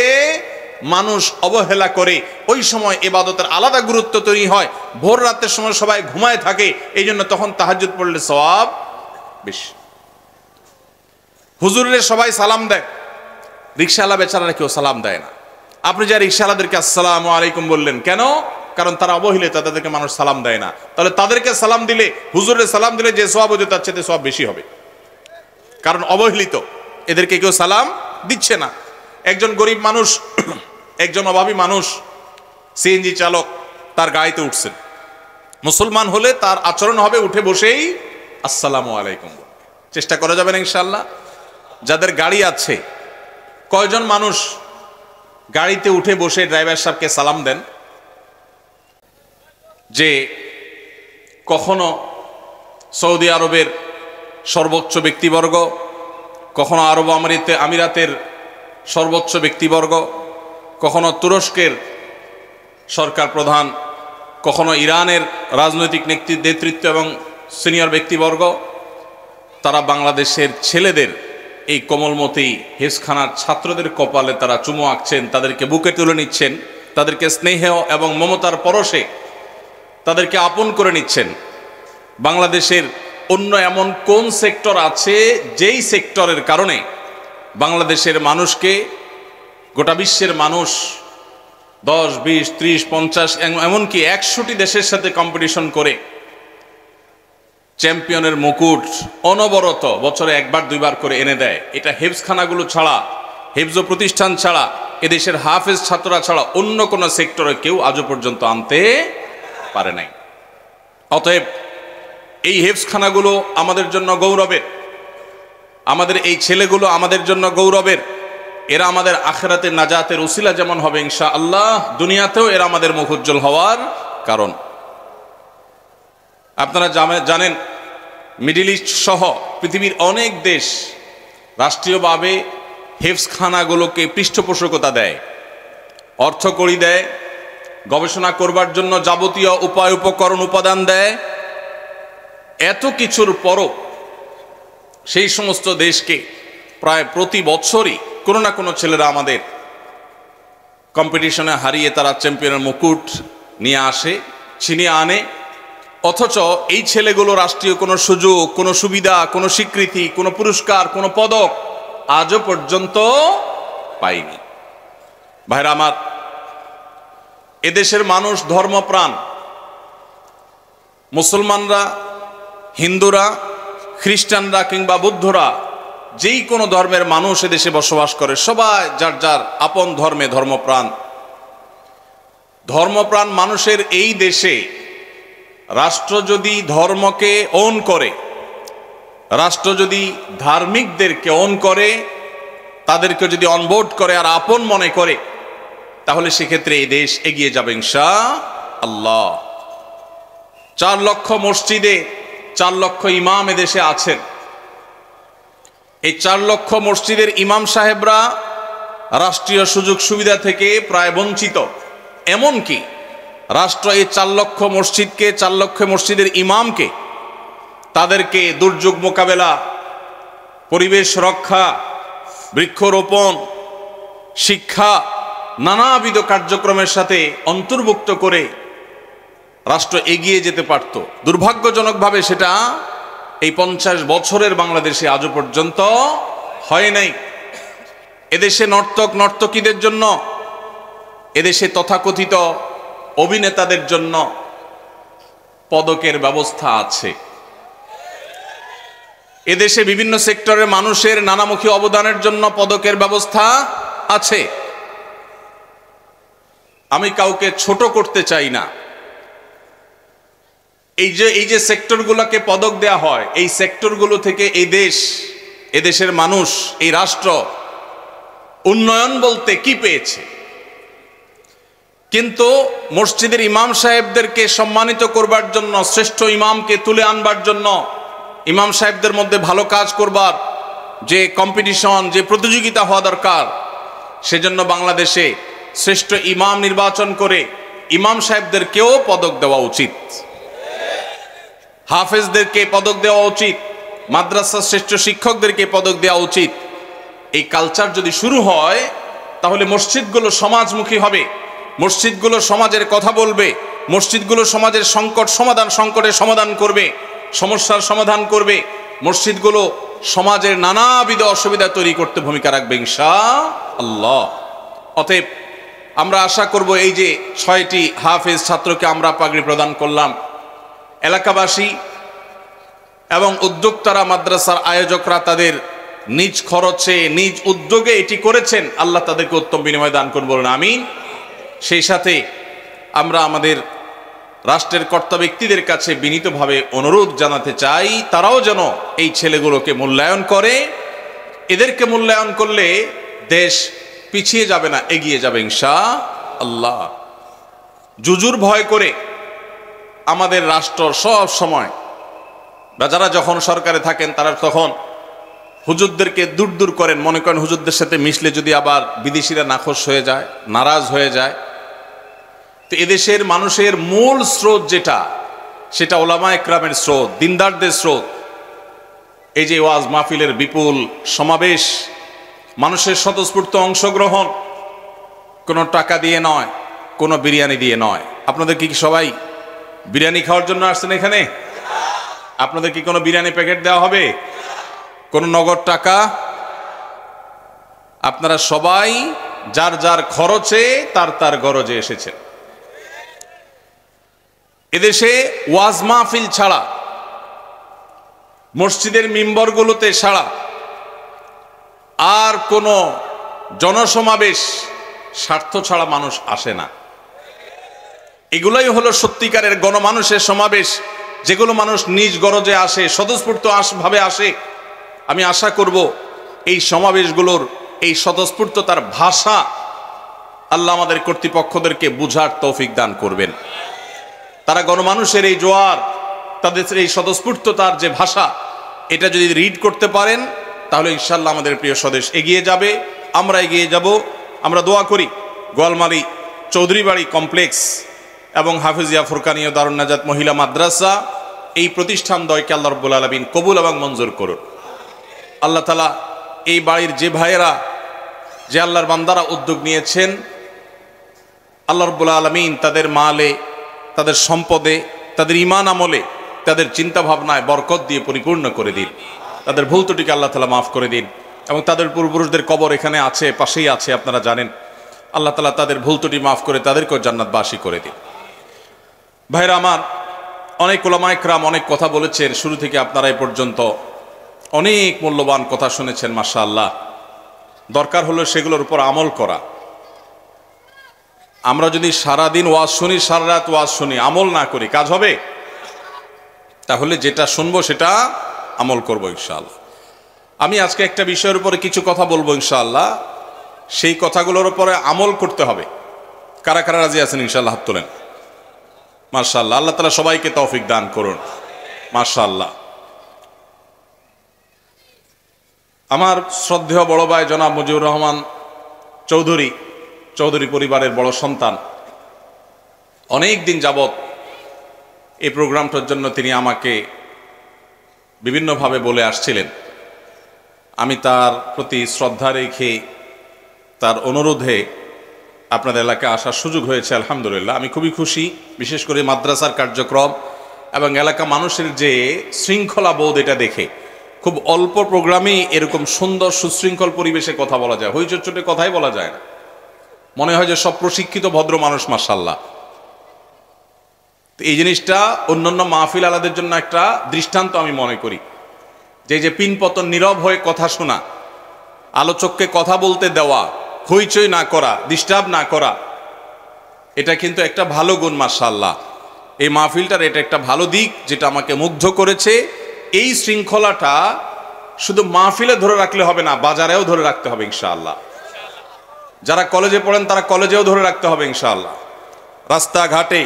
Speaker 1: মানুষ অবহেলা করে ওই সময় ইবাদতের আলাদা গুরুত্ব তৈরি হয়। ভোর রাতের সময় সবাই ঘুমায় থাকে, এই জন্য তখন তাহাজ্জুদ পড়লে সওয়াব বেশি। হুজুরের সবাই সালাম দেয়, রিকশাওয়ালা বেচারারা কেউ সালাম দেয় না। আপনি যা রিকশাওয়ালাদেরকে আসসালামু আলাইকুম বললেন কেন? কারণ তারা অবহেলিত, তাদেরকে মানুষ সালাম দেয় না। তাহলে তাদেরকে সালাম দিলে, হুজুরের সালাম দিলে যে সওয়াব হতো তার চেয়ে সওয়াব বেশি হবে, কারণ অবহেলিত, এদেরকে কেউ সালাম দিচ্ছে না। একজন গরিব মানুষ, একজন অভাবী মানুষ, সিএনজি চালক, তার গাড়িতে উঠছেন। মুসলমান হলে তার আচরণ হবে উঠে বসেই আসসালামু আলাইকুম। চেষ্টা করা যাবে না ইনশাআল্লাহ? যাদের গাড়ি আছে, কয়জন মানুষ গাড়িতে উঠে বসে ড্রাইভার সাহেবকে সালাম দেন? যে কখনো সৌদি আরবের সর্বোচ্চ ব্যক্তিবর্গ, কখনো আরব আমিরাতের সর্বোচ্চ ব্যক্তিবর্গ, কখনো তুরস্কের সরকার প্রধান, কখনো ইরানের রাজনৈতিক নেতৃত্ব এবং সিনিয়র ব্যক্তিবর্গ, তারা বাংলাদেশের ছেলেদের, এই কোমলমতি হেফজখানার ছাত্রদের কপালে তারা চুমো আঁকছেন, তাদেরকে বুকে তুলে নিচ্ছেন, তাদেরকে স্নেহ এবং মমতার পরশে তাদেরকে আপন করে নিচ্ছেন। বাংলাদেশের অন্য এমন কোন সেক্টর আছে যেই সেক্টরের কারণে বাংলাদেশের মানুষকে গোটা বিশ্বের মানুষ 10, 20, 30, 50 এমনকি 100টি দেশের সাথে কম্পিটিশন করে চ্যাম্পিয়নের মুকুট অনবরত বছরে 1বার 2বার করে এনে দেয়? এটা হেফজখানাগুলো ছাড়া, হেফজ প্রতিষ্ঠান ছাড়া, এদেশের হাফেজ ছাত্ররা ছাড়া অন্য কোন সেক্টরে কেউ আজও পর্যন্ত আনতে পারে নাই। অতএব এই হেফজখানাগুলো আমাদের জন্য গৌরবের, আমাদের এই ছেলেগুলো আমাদের জন্য গৌরবের। এরা আমাদের আখিরাতের নাজাতের উসিলা যেমন হবে ইনশাআল্লাহ, দুনিয়াতেও এরা আমাদের মুখ উজ্জ্বল হওয়ার কারণ। আপনারা জানেন মিডল ইস্ট সহ পৃথিবীর অনেক দেশ রাষ্ট্রীয়ভাবে হেফজখানাগুলোকে পৃষ্ঠপোষকতা দেয়। অর্থকড়ি দেয়, গবেষণা করবার জন্য যাবতীয় উপায় উপকরণ উপাদান দেয়। এত কিছুর পরও সেই সমস্ত দেশকে প্রায় প্রতি বছরই কোনো না কোনো ছেলেরা আমাদের কম্পিটিশনে হারিয়ে তারা চ্যাম্পিয়নের মুকুট নিয়ে আসে, ছিনিয়ে আনে। অথচ এই ছেলেগুলো রাষ্ট্রীয় কোনো সুযোগ, কোনো সুবিধা, কোনো স্বীকৃতি, কোনো পুরস্কার, কোনো পদক আজও পর্যন্ত পায়নি। ভাইরা আমার, এদেশের মানুষ ধর্মপ্রাণ। মুসলমানরা, হিন্দুরা, খ্রিস্টানরা কিংবা বৌদ্ধরা, যেই কোনো ধর্মের মানুষ এদেশে বসবাস করে, সবাই যার যার আপন ধর্মে ধর্মপ্রাণ। ধর্মপ্রাণ মানুষের এই দেশে রাষ্ট্র যদি ধর্মকে ওন করে, রাষ্ট্র যদি ধার্মিকদেরকে ওন করে, তাদেরকে যদি অনবোর্ড করে আর আপন মনে করে, তাহলে সেক্ষেত্রে এই দেশ এগিয়ে যাবে ইনশাআল্লাহ। 4 লক্ষ মসজিদে 4 লক্ষ ইমাম এদেশে আছেন। এই 4 লক্ষ মসজিদের ইমাম সাহেবরা রাষ্ট্রীয় সুযোগ সুবিধা থেকে প্রায় বঞ্চিত। এমনকি রাষ্ট্র এই 4 লক্ষ মসজিদকে, 4 লক্ষ মসজিদের ইমামকে, তাদেরকে দুর্যোগ মোকাবেলা, পরিবেশ রক্ষা, বৃক্ষরোপণ, শিক্ষা, নানাবিধ কার্যক্রমের সাথে অন্তর্ভুক্ত করে রাষ্ট্র এগিয়ে যেতে পারত। দুর্ভাগ্যজনকভাবে সেটা এই 50 বছরের বাংলাদেশে আজও পর্যন্ত হয় নাই। এদেশে নর্তক নর্তকীদের জন্য, এদেশে তথাকথিত অভিনেতাদের জন্য পদকের ব্যবস্থা আছে। এদেশে বিভিন্ন সেক্টরের মানুষের নানামুখী অবদানের জন্য পদকের ব্যবস্থা আছে। আমি কাউকে ছোট করতে চাই না। এই যে সেক্টরগুলোকে পদক দেয়া হয়, এই সেক্টরগুলো থেকে এই দেশ, এদেশের মানুষ, এই রাষ্ট্র উন্নয়ন বলতে কি পেয়েছে? কিন্তু মসজিদের ইমাম সাহেবদেরকে সম্মানিত করবার জন্য, শ্রেষ্ঠ ইমামকে তুলে আনবার জন্য, ইমাম সাহেবদের মধ্যে ভালো কাজ করবার যে কম্পিটিশন, যে প্রতিযোগিতা হওয়া দরকার, সেজন্য বাংলাদেশে শ্রেষ্ঠ ইমাম নির্বাচন করে ইমাম সাহেবদেরকেও পদক দেওয়া উচিত, হাফেজদেরকে পদক দেওয়া উচিত, মাদ্রাসার শ্রেষ্ঠ শিক্ষকদেরকে পদক দেওয়া উচিত। এই কালচার যদি শুরু হয়, তাহলে মসজিদগুলো সমাজমুখী হবে, মসজিদগুলো সমাজের কথা বলবে, মসজিদগুলো সমাজের সংকটের সমাধান করবে, সমস্যার সমাধান করবে। মসজিদগুলো সমাজের নানাবিধ অসুবিধা তৈরি করতে ভূমিকা রাখবে ইনশাআল্লাহ। অতএব আমরা আশা করব, এই যে 6টি হাফেজ ছাত্রকে আমরা পাগড়ি প্রদান করলাম, এলাকাবাসী এবং উদ্যোক্তারা, মাদ্রাসার আয়োজকরা তাদের নিজ খরচে, নিজ উদ্যোগে এটি করেছেন। আল্লাহ তাদেরকে উত্তম বিনিময় দান করুন, বলুন আমিন। সেই সাথে আমরা আমাদের রাষ্ট্রের কর্তা ব্যক্তিদের কাছে বিনীতভাবে অনুরোধ জানাতে চাই, তারাও যেন এই ছেলেগুলোকে মূল্যায়ন করে। এদেরকে মূল্যায়ন করলে দেশ পিছিয়ে যাবে না, এগিয়ে যাবে ইনশাআল্লাহ। জুজুর ভয় করে আমাদের রাষ্ট্র সব সময়, বা যারা যখন সরকারে থাকেন তারা তখন হুজুরদেরকে দূর দূর করেন, মনে করেন হুজুরদের সাথে মিশলে যদি আবার বিদেশিরা নাখোশ হয়ে যায়, নারাজ হয়ে যায়। তো এদেশের মানুষের মূল স্রোত যেটা, সেটা ওলামা একরামের স্রোত, দিনদারদের স্রোত। এই যে ওয়াজ মাহফিলের বিপুল সমাবেশ, মানুষের স্বতঃস্ফূর্ত অংশগ্রহণ, কোনো টাকা দিয়ে নয়, কোনো বিরিয়ানি দিয়ে নয়। আপনাদের কি সবাই বিরিয়ানি খাওয়ার জন্য আসছেন এখানে? আপনাদের কি কোনো বিরিয়ানি প্যাকেট দেওয়া হবে? কোনো নগদ টাকা? আপনারা সবাই যার যার খরচে, তার তার গরজে এসেছেন। এদেশে ওয়াজ মাহফিল ছাড়া, মসজিদের মিম্বরগুলোতে ছাড়া আর কোনো জনসমাবেশ স্বার্থ ছাড়া মানুষ আসে না। এগুলোই হলো সত্যিকারের গণমানুষের সমাবেশ, যেগুলো মানুষ নিজ গরজে আসে, স্বতঃস্ফূর্ত ভাবে আসে। আমি আশা করব এই সমাবেশগুলোর এই স্বতঃস্ফূর্ততার ভাষা আল্লাহ আমাদের কর্তৃপক্ষদেরকে বুঝার তৌফিক দান করবেন। তারা গণমানুষের এই জোয়ার, তাদের এই স্বতঃস্ফূর্ততার যে ভাষা, এটা যদি রিড করতে পারেন, তাহলে ইনশাআল্লাহ আমাদের প্রিয় স্বদেশ এগিয়ে যাবে, আমরা এগিয়ে যাব। আমরা দোয়া করি গোয়ালমারি চৌধুরী বাড়ি কমপ্লেক্স এবং হাফিজিয়া ফুরকানিয়া দারুন নাজাত মহিলা মাদ্রাসা, এই প্রতিষ্ঠান দয়কে আল্লাহ রাব্বুল আলামিন কবুল এবং মঞ্জুর করুন। আল্লাহ তাআলা এই বাড়ির যে ভাইয়েরা, যে আল্লাহর বান্দারা উদ্যোগ নিয়েছেন, আল্লাহ রাব্বুল আলামিন তাদের মালে, তাদের সম্পদে, তাদের ঈমান আমলে, তাদের চিন্তা ভাবনায় বরকত দিয়ে পরিপূর্ণ করে দিন। তাদের ভুল ত্রুটিকে আল্লাহ তাআলা মাফ করে দিন। এবং তাদের পূর্বপুরুষদের কবর এখানে আছে, পাশেই আছে, আপনারা জানেন। আল্লাহ তাআলা তাদের ভুল ত্রুটি মাফ করে তাদেরকেও জান্নাতবাসী করে দিন। ভাইরা আমার, অনেক উলামা ইকরাম অনেক কথা বলেছেন, শুরু থেকে আপনারা এ পর্যন্ত অনেক মূল্যবান কথা শুনেছেন, মাশাআল্লাহ। দরকার হলো সেগুলোর উপর আমল করা। আমরা যদি সারাদিন ওয়াজ শুনি, সারা রাত ওয়াজ শুনি, আমল না করি, কাজ হবে? তাহলে যেটা শুনবো সেটা আমল করব ইনশাআল্লাহ। আমি আজকে একটা বিষয়ের উপরে কিছু কথা বলবো ইনশাআল্লাহ, সেই কথাগুলোর উপরে আমল করতে হবে। কারা কারা রাজি আছেন ইনশাআল্লাহ? হাত তোলেন। মাশাআল্লাহ, আল্লাহ তাআলা সবাইকে তৌফিক দান করুন। মাশাআল্লাহ। আমার শ্রদ্ধেয় বড় ভাই জনাব মুজিবুর রহমান চৌধুরী পরিবারের বড় সন্তান, অনেক দিন যাবৎ এই প্রোগ্রামটার জন্য তিনি আমাকে বিভিন্নভাবে বলে আসছিলেন। আমি তার প্রতি শ্রদ্ধা রেখে তার অনুরোধে আপনাদের এলাকায় আসার সুযোগ হয়েছে, আলহামদুলিল্লাহ। আমি খুবই খুশি, বিশেষ করে মাদ্রাসার কার্যক্রম এবং এলাকা মানুষের যে শৃঙ্খলা বোধ, এটা দেখে। খুব অল্প প্রোগ্রামেই এরকম সুন্দর সুশৃঙ্খল পরিবেশে কথা বলা যায়, হইচটচটে কথাই বলা যায় না। মনে হয় যে সব প্রশিক্ষিত ভদ্র মানুষ, মাশাআল্লাহ। তো এই জিনিসটা অন্যান্য মাহফিল আলাদের জন্য একটা দৃষ্টান্ত আমি মনে করি, যে পিনপতন, নীরব হয়ে কথা শোনা, আলোচককে কথা বলতে দেওয়া, হইচই না করা, ডিস্টার্ব না করা, এটা কিন্তু একটা ভালো গুণ, মাশাআল্লাহ। এই মাহফিলটার এটা একটা ভালো দিক, যেটা আমাকে মুগ্ধ করেছে। এই শৃঙ্খলাটা শুধু মাহফিলে ধরে রাখলে হবে না, বাজারেও ধরে রাখতে হবে ইনশাআল্লাহ। যারা কলেজে পড়েন তারা কলেজেও ধরে রাখতে হবে ইনশাআল্লাহ। রাস্তাঘাটে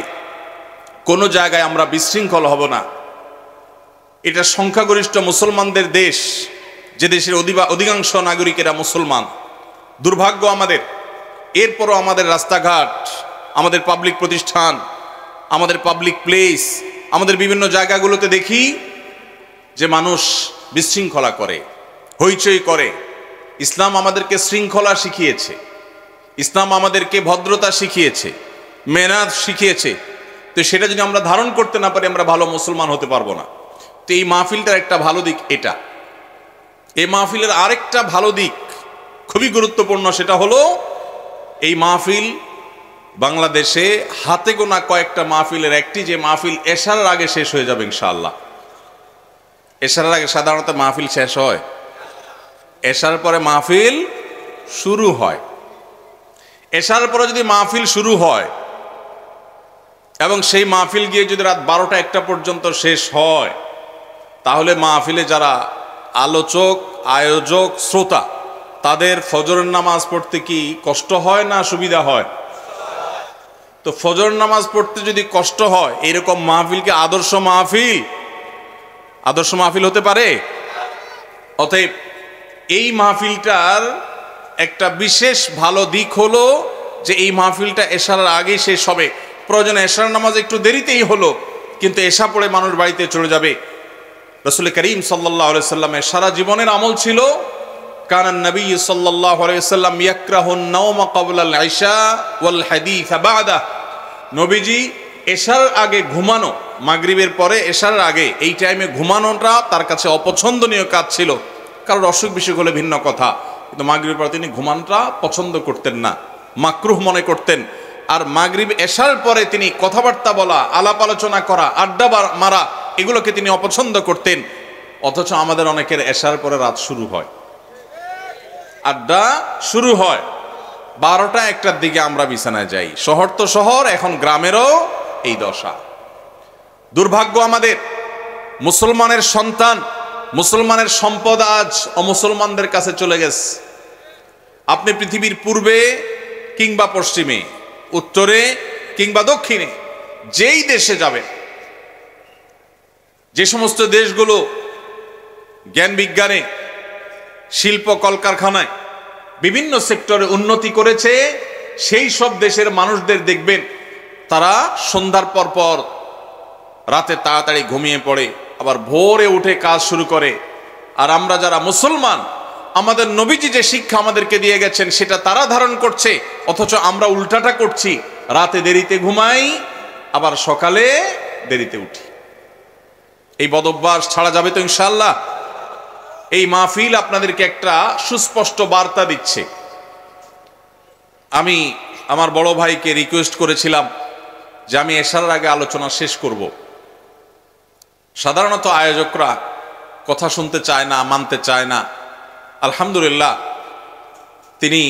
Speaker 1: কোনো জায়গায় আমরা বিশৃঙ্খল হব না। এটা সংখ্যাগরিষ্ঠ মুসলমানদের দেশ, যে দেশের অধিকাংশ নাগরিকেরা মুসলমান। দুর্ভাগ্য আমাদের, এরপরও আমাদের রাস্তাঘাট, আমাদের পাবলিক প্রতিষ্ঠান, আমাদের পাবলিক প্লেস, আমাদের বিভিন্ন জায়গাগুলোতে দেখি যে মানুষ বিশৃঙ্খলা করে, হইচই করে। ইসলাম আমাদেরকে শৃঙ্খলা শিখিয়েছে, ইসলাম আমাদেরকে ভদ্রতা শিখিয়েছে, মেহনত শিখিয়েছে। তো সেটা যদি আমরা ধারণ করতে না পারি, আমরা ভালো মুসলমান হতে পারবো না। তো এই মাহফিলটার একটা ভালো দিক এটা। এই মাহফিলের আরেকটা ভালো দিক খুবই গুরুত্বপূর্ণ, সেটা হলো এই মাহফিল বাংলাদেশে হাতে গোনা কয়েকটা মাহফিলের একটি, যে মাহফিল এশারের আগে শেষ হয়ে যাবে ইনশাআল্লাহ। এশারের আগে সাধারণত মাহফিল শেষ হয়, এশার পরে মাহফিল শুরু হয়। এশার পরে যদি মাহফিল শুরু হয় এবং সেই মাহফিল গিয়ে যদি রাত 12টা-1টা পর্যন্ত শেষ হয়, তাহলে মাহফিলে যারা আলোচক, আয়োজক, শ্রোতা, তাদের ফজরের নামাজ পড়তে কি কষ্ট হয় না সুবিধা হয়? তো ফজর নামাজ পড়তে যদি কষ্ট হয়, এরকম মাহফিলকে আদর্শ মাহফিল হতে পারে? অতএব এই মাহফিলটার একটা বিশেষ ভালো দিক হলো যে এই মাহফিলটা এশার আগেই শেষ হবে। প্রয়োজনে এশার নামাজ একটু দেরিতেই হলো, কিন্তু এশা পড়ে মানুষ বাড়িতে চলে যাবে। রাসূল করিম সাল্লাল্লাহু আলাইহি ওয়াসাল্লামের সারা জীবনের আমল ছিল, কানান নবী সাল্লাল্লাহু আলাইহি ওয়াসাল্লাম ইয়াকরাহুন নাওমা ক্বাবলাল ইশা ওয়াল হাদিস বা'দা। নবীজি এশার আগে ঘুমানো, মাগরিবের পরে এশার আগে এই টাইমে ঘুমানোটা তার কাছে অপছন্দনীয় কাজ ছিল। কারণ অসুখ বিসুখ হলে ভিন্ন কথা, কিন্তু মাগরিবের পরে তিনি ঘুমানোটা পছন্দ করতেন না, মাকরুহ মনে করতেন। আর মাগরিব এশার পরে তিনি কথাবার্তা বলা, আলাপ আলোচনা করা, আড্ডা মারা, এগুলোকে তিনি অপছন্দ করতেন। অথচ আমাদের অনেকের এশার পরে রাত শুরু হয়, আড্ডা শুরু হয়, 12টা-1টার দিকে আমরা বিছানায় যাই। শহর তো শহর, এখন গ্রামেরও এই দশা। দুর্ভাগ্য আমাদের, মুসলমানের সন্তান, মুসলমানের সম্পদ আজ অমুসলমানদের কাছে চলে গেছে। আপনি পৃথিবীর পূর্বে কিংবা পশ্চিমে, উত্তরে কিংবা দক্ষিণে, যেই দেশে যাবেন, যে সমস্ত দেশগুলো জ্ঞান বিজ্ঞানে, শিল্প কলকারখানায়, বিভিন্ন সেক্টরে উন্নতি করেছে, সেই সব দেশের মানুষদের দেখবেন তারা সন্ধ্যার পর পর রাতে তাড়াতাড়ি ঘুমিয়ে পড়ে, আবার ভোরে উঠে কাজ শুরু করে। আর আমরা যারা মুসলমান, আমাদের নবীজি যে শিক্ষা আমাদেরকে দিয়ে গেছেন সেটা তারা ধারণ করছে, অথচ আমরা উল্টাটা করছি। রাতে দেরিতে ঘুমাই, আবার সকালে দেরিতে উঠি। এই বদভ্যাস ছাড়া যাবে তো ইনশাআল্লাহ? এই মাহফিল আপনাদেরকে একটা সুস্পষ্ট বার্তা দিচ্ছে। আমি আমার বড় ভাইকে রিকোয়েস্ট করেছিলাম যে আমি এশার আগে আলোচনা শেষ করব। সাধারণত আয়োজকরা কথা শুনতে চায় না, মানতে চায় না। আলহামদুলিল্লাহ তিনি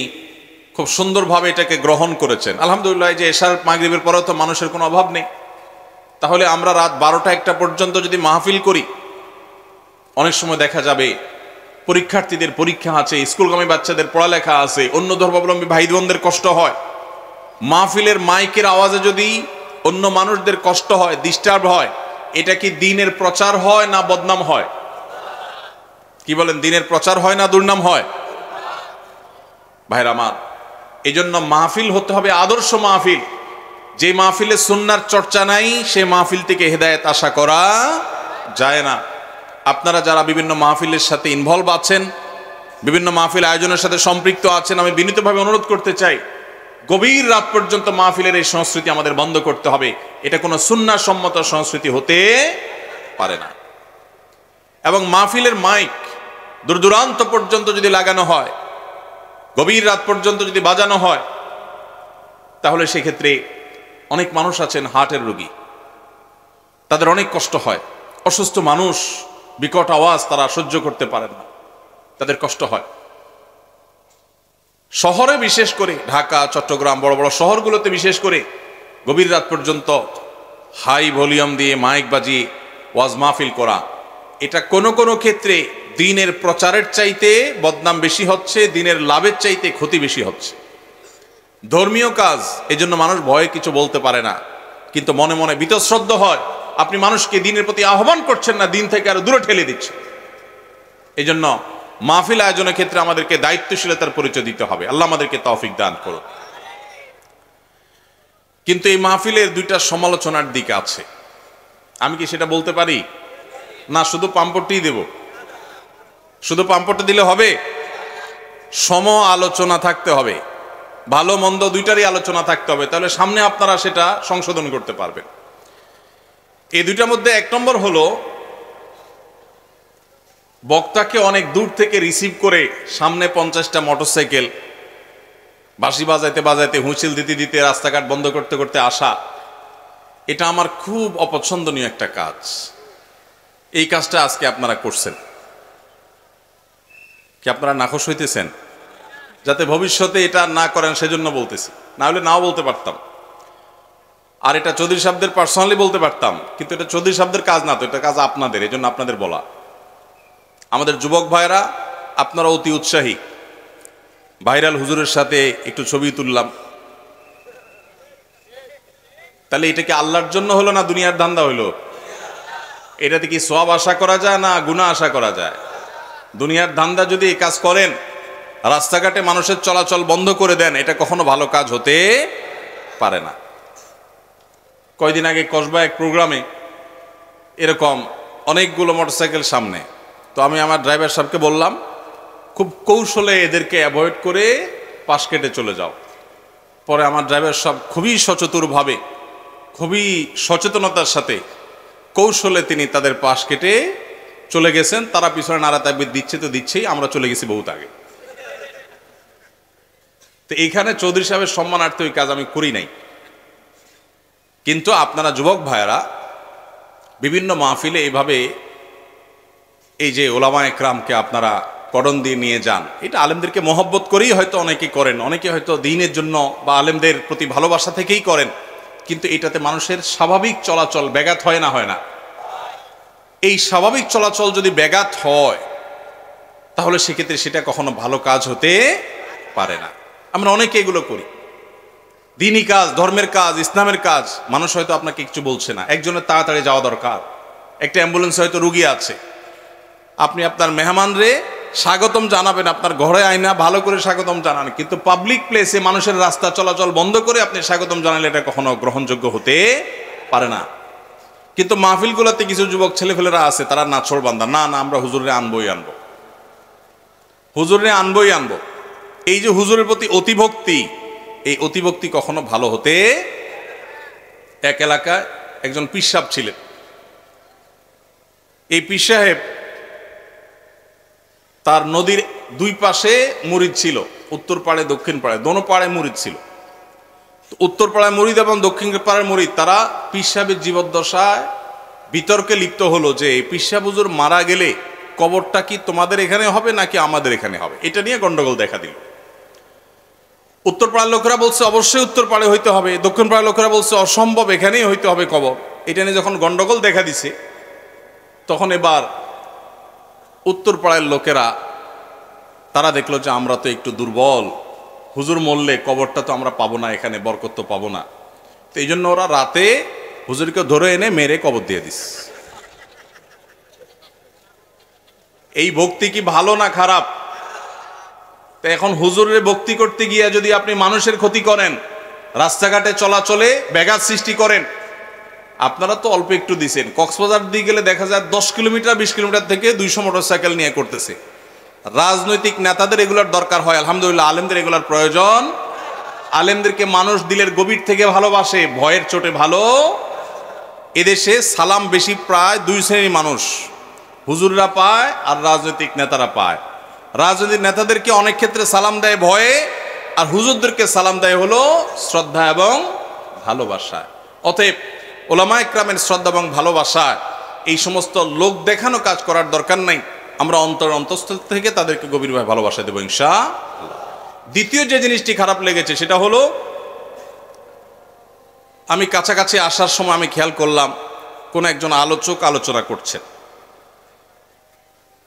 Speaker 1: খুব সুন্দরভাবে এটাকে গ্রহণ করেছেন। আলহামদুলিল্লাহ, যে এশার মাগরিবের পরেও তো মানুষের কোনো অভাব নেই, তাহলে আমরা রাত 12টা-1টা পর্যন্ত যদি মাহফিল করি, অনেক সময় দেখা যাবে পরীক্ষার্থীদের পরীক্ষা আছে, স্কুলগামী বাচ্চাদের পড়ালেখা আছে, অন্য ধর্মাবলম্বী ভাই বোনদের কষ্ট হয়। মাহফিলের মাইকের আওয়াজে যদি অন্য মানুষদের কষ্ট হয়, ডিস্টার্ব হয়, এটা কি দ্বীনের প্রচার হয় না বদনাম হয়? কি বলেন, দ্বীনের প্রচার হয় না দুর্নাম হয়? ভাইরা আমার, এই জন্য মাহফিল হতে হবে আদর্শ মাহফিল। যে মাহফিলে সুন্নার চর্চা নাই, সে মাহফিল থেকে হেদায়েত আশা করা যায় না। আপনারা যারা বিভিন্ন মাহফিলের সাথে ইনভলভ আছেন, বিভিন্ন মাহফিল আয়োজনের সাথে সম্পৃক্ত আছেন, আমি বিনীতভাবে অনুরোধ করতে চাই, গভীর রাত পর্যন্ত মাহফিলের এই সংস্কৃতি আমাদের বন্ধ করতে হবে। এটা কোনো সুন্নাহ সম্মত সংস্কৃতি হতে পারে না। এবং মাহফিলের মাইক দূর দূরান্ত পর্যন্ত যদি লাগানো হয়, গভীর রাত পর্যন্ত যদি বাজানো হয়, তাহলে সেক্ষেত্রে অনেক মানুষ আছেন হার্টের রোগী, তাদের অনেক কষ্ট হয়। অসুস্থ মানুষ বিকট আওয়াজ তারা সহ্য করতে পারেন না, তাদের কষ্ট হয়। শহরে বিশেষ করে ঢাকা, চট্টগ্রাম, বড় বড় শহরগুলোতে বিশেষ করে গভীর রাত পর্যন্ত হাই ভলিউম দিয়ে মাইক বাজিয়ে ওয়াজ মাহফিল করা, এটা কোনো কোনো ক্ষেত্রে দ্বীনের প্রচারের চাইতে বদনাম বেশি হচ্ছে, দ্বীনের লাভের চাইতে ক্ষতি বেশি হচ্ছে। ধর্মীয় কাজ, এজন্য মানুষ ভয়ে কিছু বলতে পারে না, কিন্তু মনে মনে বীতশ্রদ্ধ হয়। আপনি মানুষকে দ্বীনের প্রতি আহ্বান করছেন না, দ্বীন থেকে আরো দূরে ঠেলে দিচ্ছেন। এই জন্য মাহফিল আয়োজনের ক্ষেত্রে আমাদেরকে দায়িত্বশীলতার পরিচয় দিতে হবে। আল্লাহ আমাদেরকে তৌফিক দান করুন। কিন্তু এই মাহফিলের দুইটা সমালোচনার দিক আছে। আমি কি সেটা বলতে পারি? না শুধু পাম্পটি দেব? শুধু পাম্পটি দিলে হবে? সম আলোচনা থাকতে হবে, ভালো মন্দ দুইটারই আলোচনা থাকতে হবে, তাহলে সামনে আপনারা সেটা সংশোধন করতে পারবেন। এই দুইটার মধ্যে 1 নম্বর হলো, বক্তাকে অনেক দূর থেকে রিসিভ করে সামনে 50টা মোটরসাইকেল বাঁশি বাজাইতে বাজাইতে, হুঁচিল দিতে দিতে, রাস্তাঘাট বন্ধ করতে করতে আসা, এটা আমার খুব অপছন্দনীয় একটা কাজ। এই কাজটা আজকে আপনারা করছেন, কি আপনারা নাখোশ হইতেছেন? যাতে ভবিষ্যতে এটা না করেন সেজন্য বলতেছি, না হলে নাও বলতে পারতাম। আর এটা চৌধুরী সাহেবদের পার্সোনালি বলতে পারতাম, কিন্তু এটা চৌধুরী সাহেবদের কাজ না, তো এটা কাজ আপনাদের, এই জন্য আপনাদের বলা। আমাদের যুবক ভাইরা আপনারা অতি উৎসাহী, ভাইরাল হুজুরের সাথে একটু ছবি তুললাম, তাহলে এটা কি আল্লাহর জন্য হলো না দুনিয়ার ধান্দা হইলো? এটাতে কি সওয়াব আশা করা যায় না গুনাহ আশা করা যায়? দুনিয়ার ধান্দা যদি এই কাজ করেন, রাস্তাঘাটে মানুষের চলাচল বন্ধ করে দেন, এটা কখনো ভালো কাজ হতে পারে না। কয়দিন আগে কসবা এক প্রোগ্রামে এরকম অনেকগুলো মোটরসাইকেল সামনে, তো আমি আমার ড্রাইভার সাহেবকে বললাম, খুব কৌশলে এদেরকে অ্যাভয়েড করে পাশ কেটে চলে যাও। পরে আমার ড্রাইভার সাহেব খুবই সচেতনভাবে, খুবই সচেতনতার সাথে কৌশলে তিনি তাদের পাশ কেটে চলে গেছেন। তারা পিছনে নারা তাকবীর দিচ্ছে তো দিচ্ছেই, আমরা চলে গেছি বহুত আগে। তো এইখানে চৌধুরী সাহেবের সম্মানার্থে ওই কাজ আমি করি নাই। কিন্তু আপনারা যুবক ভাইয়েরা বিভিন্ন মাহফিলে এইভাবে এই যে ওলামা একরামকে আপনারা করণ দিয়ে নিয়ে যান, এটা আলেমদেরকে মহব্বত করেই হয়তো অনেকে করেন, অনেকে হয়তো দ্বীনের জন্য বা আলেমদের প্রতি ভালোবাসা থেকেই করেন, কিন্তু এটাতে মানুষের স্বাভাবিক চলাচল ব্যাঘাত হয় না? হয় না? এই স্বাভাবিক চলাচল যদি ব্যাঘাত হয়, তাহলে সেক্ষেত্রে সেটা কখনো ভালো কাজ হতে পারে না। আমরা অনেকে এগুলো করি, দ্বীনি কাজ, ধর্মের কাজ, ইসলামের কাজ। মানুষ হয়তো আপনাকে কিছু বলছে না, একজনের তাড়াতাড়ি যাওয়া দরকার, একটা অ্যাম্বুলেন্স হয়তো রুগী আছে, আপনি আপনার মেহমান রে স্বাগতম জানাবেন, আপনার ঘরে আয়না ভালো করে স্বাগতম জানান, কিন্তু পাবলিক প্লেসে মানুষের রাস্তা চলাচল বন্ধ করে আপনি স্বাগতম জানালে এটা কখনো গ্রহণযোগ্য হতে পারে না। কিন্তু মাহফিলগুলোতে কিছু যুবক ছেলেফেলেরা আছে, তারা নাছড় বান্দা, না না আমরা হুজুরে আনবই আনবো, হুজুরে আনবই আনবো। এই যে হুজুরের প্রতি অতিভক্তি, এই অতিভক্তি কখনো ভালো হতে। এক এলাকায় একজন পীর সাহেব ছিলেন। এই পীর সাহেব তার নদীর দুই পাশে মুরিদ ছিল, উত্তর পাড়ে দক্ষিণ পাড়ে, দোনো পাড়ে মুরিদ ছিল। উত্তর পাড়ায় মুরিদ এবং দক্ষিণ পাড়ার মুরিদ, তারা পীর সাহেবের জীবদ্দশায় বিতর্কে লিপ্ত হলো যে পীর সাহেব হুজুর মারা গেলে কবরটা কি তোমাদের এখানে হবে নাকি আমাদের এখানে হবে, এটা নিয়ে গন্ডগোল দেখা দিল। উত্তর পাড়ার লোকেরা বলছে অবশ্যই উত্তর পাড়ে হইতে হবে, দক্ষিণ পাড়ার লোকেরা বলছে অসম্ভব, এখানেই হইতে হবে কবর। এটা নিয়ে যখন গন্ডগোল দেখা দিছে, তখন এবার উত্তর পাড়ার লোকেরা তারা দেখলো যে আমরা তো একটু দুর্বল, হুজুর মরলে কবরটা তো আমরা পাবো না, এখানে বরকত তো পাবো না। তো এই জন্য ওরা রাতে হুজুরকে ধরে এনে মেরে কবর দিয়ে দিস। এই ভক্তি কি ভালো না খারাপ? তো এখন হুজুরের ভক্তি করতে গিয়ে যদি আপনি মানুষের ক্ষতি করেন, রাস্তাঘাটে চলাচলে ব্যাঘাত সৃষ্টি করেন। আপনারা তো অল্প একটু দিছেন, কক্সবাজার দিয়ে গেলে দেখা যায় 10 কিলোমিটার 20 কিলোমিটার থেকে 200 মোটরসাইকেল নিয়ে করতেছে। রাজনৈতিক নেতাদের এগুলার দরকার হয়, আলহামদুলিল্লাহ আলেমদের এগুলার প্রয়োজন। আলেমদেরকে মানুষ দিলের গভীর থেকে ভালোবাসে, ভয়ের চোটে ভালো। এদেশে সালাম বেশি প্রায় 2 শ্রেণীর মানুষ, হুজুররা পায় আর রাজনৈতিক নেতারা পায়। রাজনৈতিক নেতাদেরকে অনেক ক্ষেত্রে সালাম দেয় ভয়ে, আর হুজুরদেরকে সালাম দেয় হলো শ্রদ্ধা এবং ভালোবাসায়। অতএব ওলামায়ে কেরামের শ্রদ্ধা এবং ভালোবাসায় এই সমস্ত লোক দেখানো কাজ করার দরকার নাই। আমরা অন্তঃস্থল থেকে তাদেরকে গভীরভাবে ভালোবাসা দেবো ইনশাআল্লাহ। দ্বিতীয় যে জিনিসটি খারাপ লেগেছে সেটা হলো, আমি কাছাকাছি আসার সময় আমি খেয়াল করলাম কোন একজন আলোচক আলোচনা করছেন।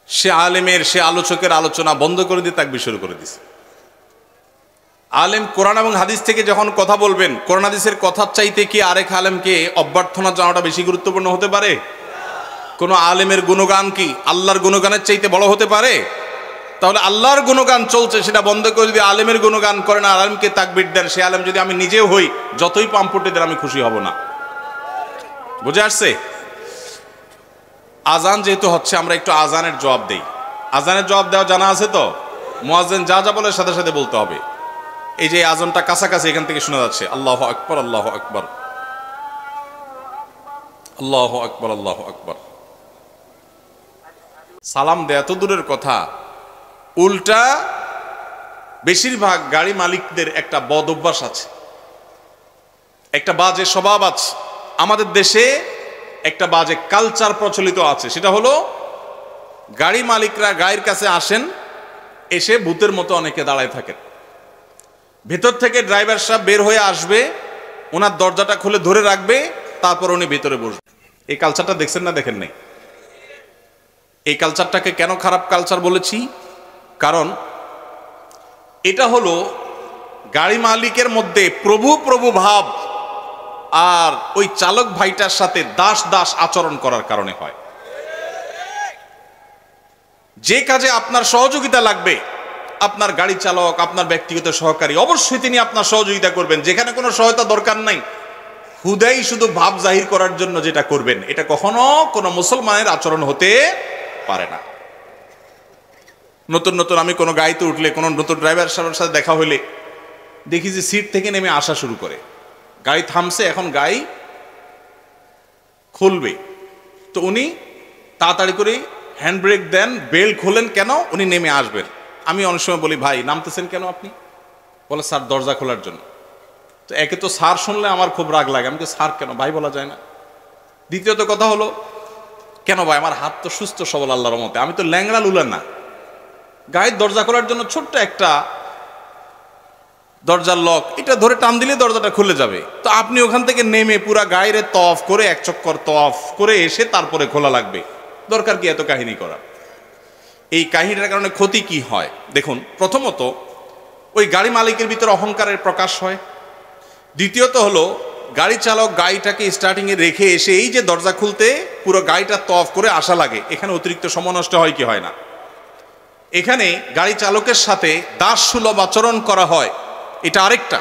Speaker 1: সে আলেমের, সে আলোচকের আলোচনা বন্ধ করে দিয়ে তাকবীর শুরু করে দিছে। আলেম কোরআন এবং হাদিস থেকে যখন কথা বলবেন, কোরআন হাদিসের কথার চাইতে কি আরেক আলেমকে অভ্যর্থনা জানাটা বেশি গুরুত্বপূর্ণ হতে পারে? কোন আলেমের গুণগান কি আল্লাহর গুণগানের চাইতে বড় হতে পারে? তাহলে আল্লাহর গুণগান চলছে, সেটা বন্ধ করে যদি আলেমের গুণগান করেন আর আলেমকে তাকবীর দেন, সে আলেম যদি আমি নিজেও হই, যতই পাম্পটে দেন আমি খুশি হব না। বুঝে আসছে? আজান যেহেতু হচ্ছে, আমরা একটু আজানের জবাব দেই। আজানের জবাব দেওয়া জানা আছে তো? মুয়াজ্জিন যা যা বলে সাথে সাথে বলতে হবে। এই যে আজানটা কাছাকাছি, এখান থেকে শোনা যাচ্ছে আল্লাহু আকবার আল্লাহু আকবার আল্লাহু আকবার আল্লাহু আকবার। সালাম দেয়া তো দূরের কথা, উল্টা বেশিরভাগ গাড়ি মালিকদের একটা বদ অভ্যাস আছে, একটা বাজে স্বভাব আছে। আমাদের দেশে একটা বাজে কালচার প্রচলিত আছে, সেটা হলো গাড়ি মালিকরা গাড়ির কাছে আসেন, এসে ভূতের মতো অনেকে দাঁড়ায় থাকেন। ভেতর থেকে ড্রাইভার সাহেব বের হয়ে আসবে, ওনার দরজাটা খুলে ধরে রাখবে, তারপর উনি ভেতরে বসবে। এই কালচারটা দেখছেন না দেখেন নাই? এই কালচারটাকে কেন খারাপ কালচার বলেছি? কারণ এটা হলো গাড়ি মালিকের মধ্যে প্রভু প্রভু ভাব আর ওই চালক ভাইটার সাথে দাস দাস আচরণ করার কারণে হয়। যে কাজে আপনার সহযোগিতা লাগবে, আপনার গাড়ি চালক, আপনার ব্যক্তিগত সহকারী, অবশ্যই তিনি আপনার সহযোগিতা করবেন। যেখানে কোনো সহায়তা দরকার নাই, হুদাই শুধু ভাব জাহির করার জন্য যেটা করবেন, এটা কখনো কোনো মুসলমানের আচরণ হতে পারে না। নতুন নতুন আমি কোনো গাড়িতে উঠলে, কোনো নতুন ড্রাইভার সাহেবের সাথে দেখা হইলে দেখি যে সিট থেকে নেমে আসা শুরু করে। গাড়ি থামছে, এখন গাড়ি খুলবে, তো উনি তাড়াতাড়ি করে হ্যান্ড ব্রেক দেন, বেল্ট খোলেন, কেন উনি নেমে আসবেন। আমি অনেক সময় বলি, ভাই নামতেছেন কেন আপনি? বলে স্যার দরজা খোলার জন্য। তো একে তো স্যার শুনলে আমার খুব রাগ লাগে, আমি তো স্যার কেন, ভাই বলা যায় না? দ্বিতীয়ত কথা হলো, কেন ভাই, আমার হাত তো সুস্থ সবল আল্লাহর রহমতে, আমি তো ল্যাংড়া লুলা না। গাড়ির দরজা খোলার জন্য ছোট্ট একটা দরজার লক, এটা ধরে টান দিলে দরজাটা খুলে যাবে। তো আপনি ওখান থেকে নেমে পুরা গায়ের তওয়াফ করে, এক চক্কর তওয়াফ করে এসে তারপরে খোলা লাগবে, দরকার কি এত কাহিনী করা? এই কাহিনীটার কারণে ক্ষতি কি হয় দেখুন। প্রথমত ওই গাড়ি মালিকের ভিতরে অহংকারের প্রকাশ হয়। দ্বিতীয়ত হলো গাড়ি চালক গাড়িটাকে স্টার্টিংয়ে রেখে এসে এই যে দরজা খুলতে পুরো গাড়িটা তওয়াফ করে আসা লাগে, এখানে অতিরিক্ত সময় নষ্ট হয় কি হয় না? এখানে গাড়ি চালকের সাথে দাসসুলভ আচরণ করা হয়, এটা আরেকটা।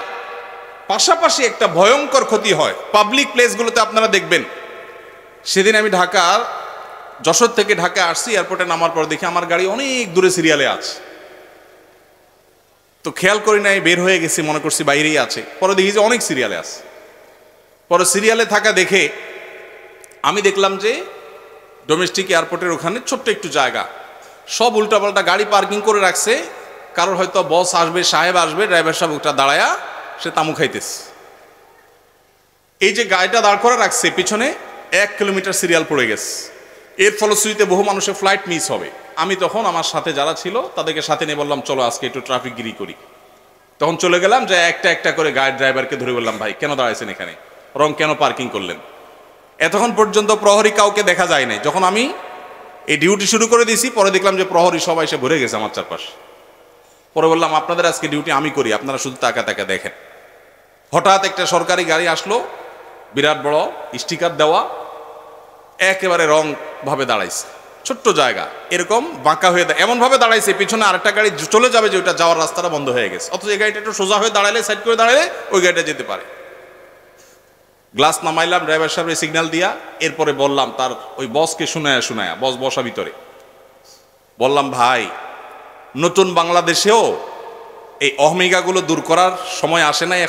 Speaker 1: পাশাপাশি একটা ভয়ঙ্কর ক্ষতি হয় পাবলিক প্লেসগুলোতে। আপনারা দেখবেন, সেদিন আমি যশোর থেকে ঢাকা আসছি, এয়ারপোর্টে নামার পর দেখি আমার গাড়ি অনেক দূরে সিরিয়ালে আছে। তো খেয়াল করি নাই, বের হয়ে গেছি, মনে করছি বাইরেই আছে। পরে দেখি যে অনেক সিরিয়ালে আছে। পরে সিরিয়ালে থাকা দেখে আমি দেখলাম যে ডোমেস্টিক এয়ারপোর্টের ওখানে ছোট্ট একটু জায়গা, সব উল্টাপাল্টা গাড়ি পার্কিং করে রাখছে। কারোর হয়তো বস আসবে, সাহেব আসবে, ড্রাইভার সাহেব ওটা দাঁড়ায়া সে তামু খাইতেছে। এই যে গাড়িটা দাঁড় করে রাখছে, পিছনে 1 কিলোমিটার সিরিয়াল পড়ে গেছে। এর ফলশ্রুতিতে বহু মানুষের ফ্লাইট মিস হবে। আমি তখন আমার সাথে যারা ছিল তাদেরকে সাথে নিয়ে বললাম, চলো আজকে একটু ট্রাফিক গিরি করি। তখন চলে গেলাম, যে একটা একটা করে গাড়ির ড্রাইভারকে ধরে বললাম, ভাই কেন দাঁড়াইছেন এখানে, রং কেন পার্কিং করলেন? এতক্ষণ পর্যন্ত প্রহরী কাউকে দেখা যায় নাই। যখন আমি এই ডিউটি শুরু করে দিয়েছি, পরে দেখলাম যে প্রহরী সবাই এসে ভরে গেছে আমার চারপাশ। পরে বললাম, আপনাদের আজকে ডিউটি আমি করি, আপনারা শুধু তাকা তাকা দেখেন। হঠাৎ একটা সরকারি গাড়ি আসলো, বিরাট বড় স্টিকার দেওয়া, একেবারে রং ভাবে দাঁড়াইছে। ছোট্ট জায়গা, এরকম বাঁকা হয়ে এমন ভাবে দাঁড়াইছে, পিছনে আরেকটা গাড়ি চলে যাবে, যে ওইটা যাওয়ার রাস্তাটা বন্ধ হয়ে গেছে। অথচ এই গাড়িটা একটু সোজা হয়ে দাঁড়ালে, সাইড করে দাঁড়ালে ওই গাড়িটা যেতে পারে। গ্লাস নামাইলাম, ড্রাইভার সাহেবের সিগন্যাল দিয়া। এরপরে বললাম তার ওই বসকে শুনায়া, বস বসা ভিতরে, বললাম, ভাই নতুন বাংলাদেশেও এই অহমিকাগুলো দূর করার সময় আসে নাই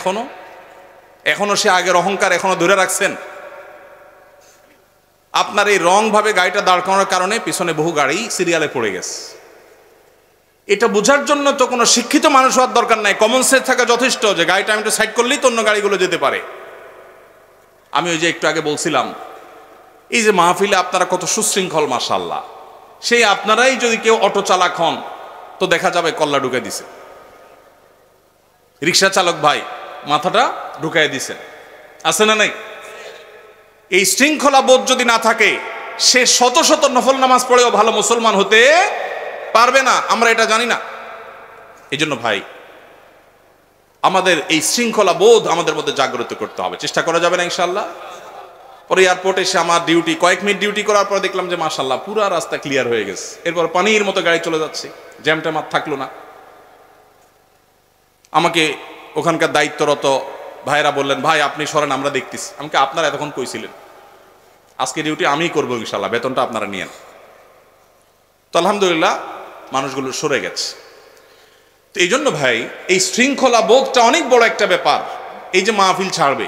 Speaker 1: এখনো সে আগের অহংকার এখনো ধরে রাখছেন। আপনার এই রং ভাবে গাড়িটা দাঁড় করানোর কারণে পিছনে বহু গাড়ি সিরিয়ালে পড়ে গেছে। এটা বোঝার জন্য তো কোনো শিক্ষিত মানুষ হওয়ার দরকার নাই, কমন সেন্স থাকা যথেষ্ট, যে গাড়িটা আমি একটু সাইড করলেই তো অন্য গাড়িগুলো যেতে পারে। আমি ওই যে একটু আগে বলছিলাম, এই যে মাহফিলে আপনারা কত সুশৃঙ্খল, মাশাআল্লাহ। সেই আপনারাই যদি কেউ অটো চালক হন, তো দেখা যাবে কল্লা ঢুকাই দিছে, রিক্সা চালক ভাই মাথাটা ঢুকাই দিছেন, আছে না নাই? এই শৃঙ্খলা বোধ যদি না থাকে, সে শত শত নফল নামাজ পড়েও ভালো মুসলমান হতে পারবে না। আমরা এটা জানি না। এই জন্য ভাই, আমাদের এই শৃঙ্খলা বোধ আমাদের মধ্যে জাগ্রত করতে হবে। চেষ্টা করা যাবে না ইনশাআল্লাহ। পরে এয়ারপোর্টে এসে আমার ডিউটি, কয়েক মিনিট ডিউটি করার পর দেখলাম যে মাশাআল্লাহ পুরা রাস্তা ক্লিয়ার হয়ে গেছে। এরপর পানির মতো গাড়ি চলে যাচ্ছে, জ্যাম ট্যাম আর থাকলো না। আমাকে ওখানকার দায়িত্বরত ভাইরা বললেন, ভাই আপনি সরেন, আমরা দেখতেছি। আমাকে আপনারা এতক্ষণ কইছিলেন, আজকে ডিউটি আমিই করবো ইনশাআল্লাহ, বেতনটা আপনারা নিয়েন। তো আলহামদুলিল্লাহ মানুষগুলো সরে গেছে। তো এই জন্য ভাই, এই শৃঙ্খলা বোধটা অনেক বড় একটা ব্যাপার। এই যে মাহফিল ছাড়বে,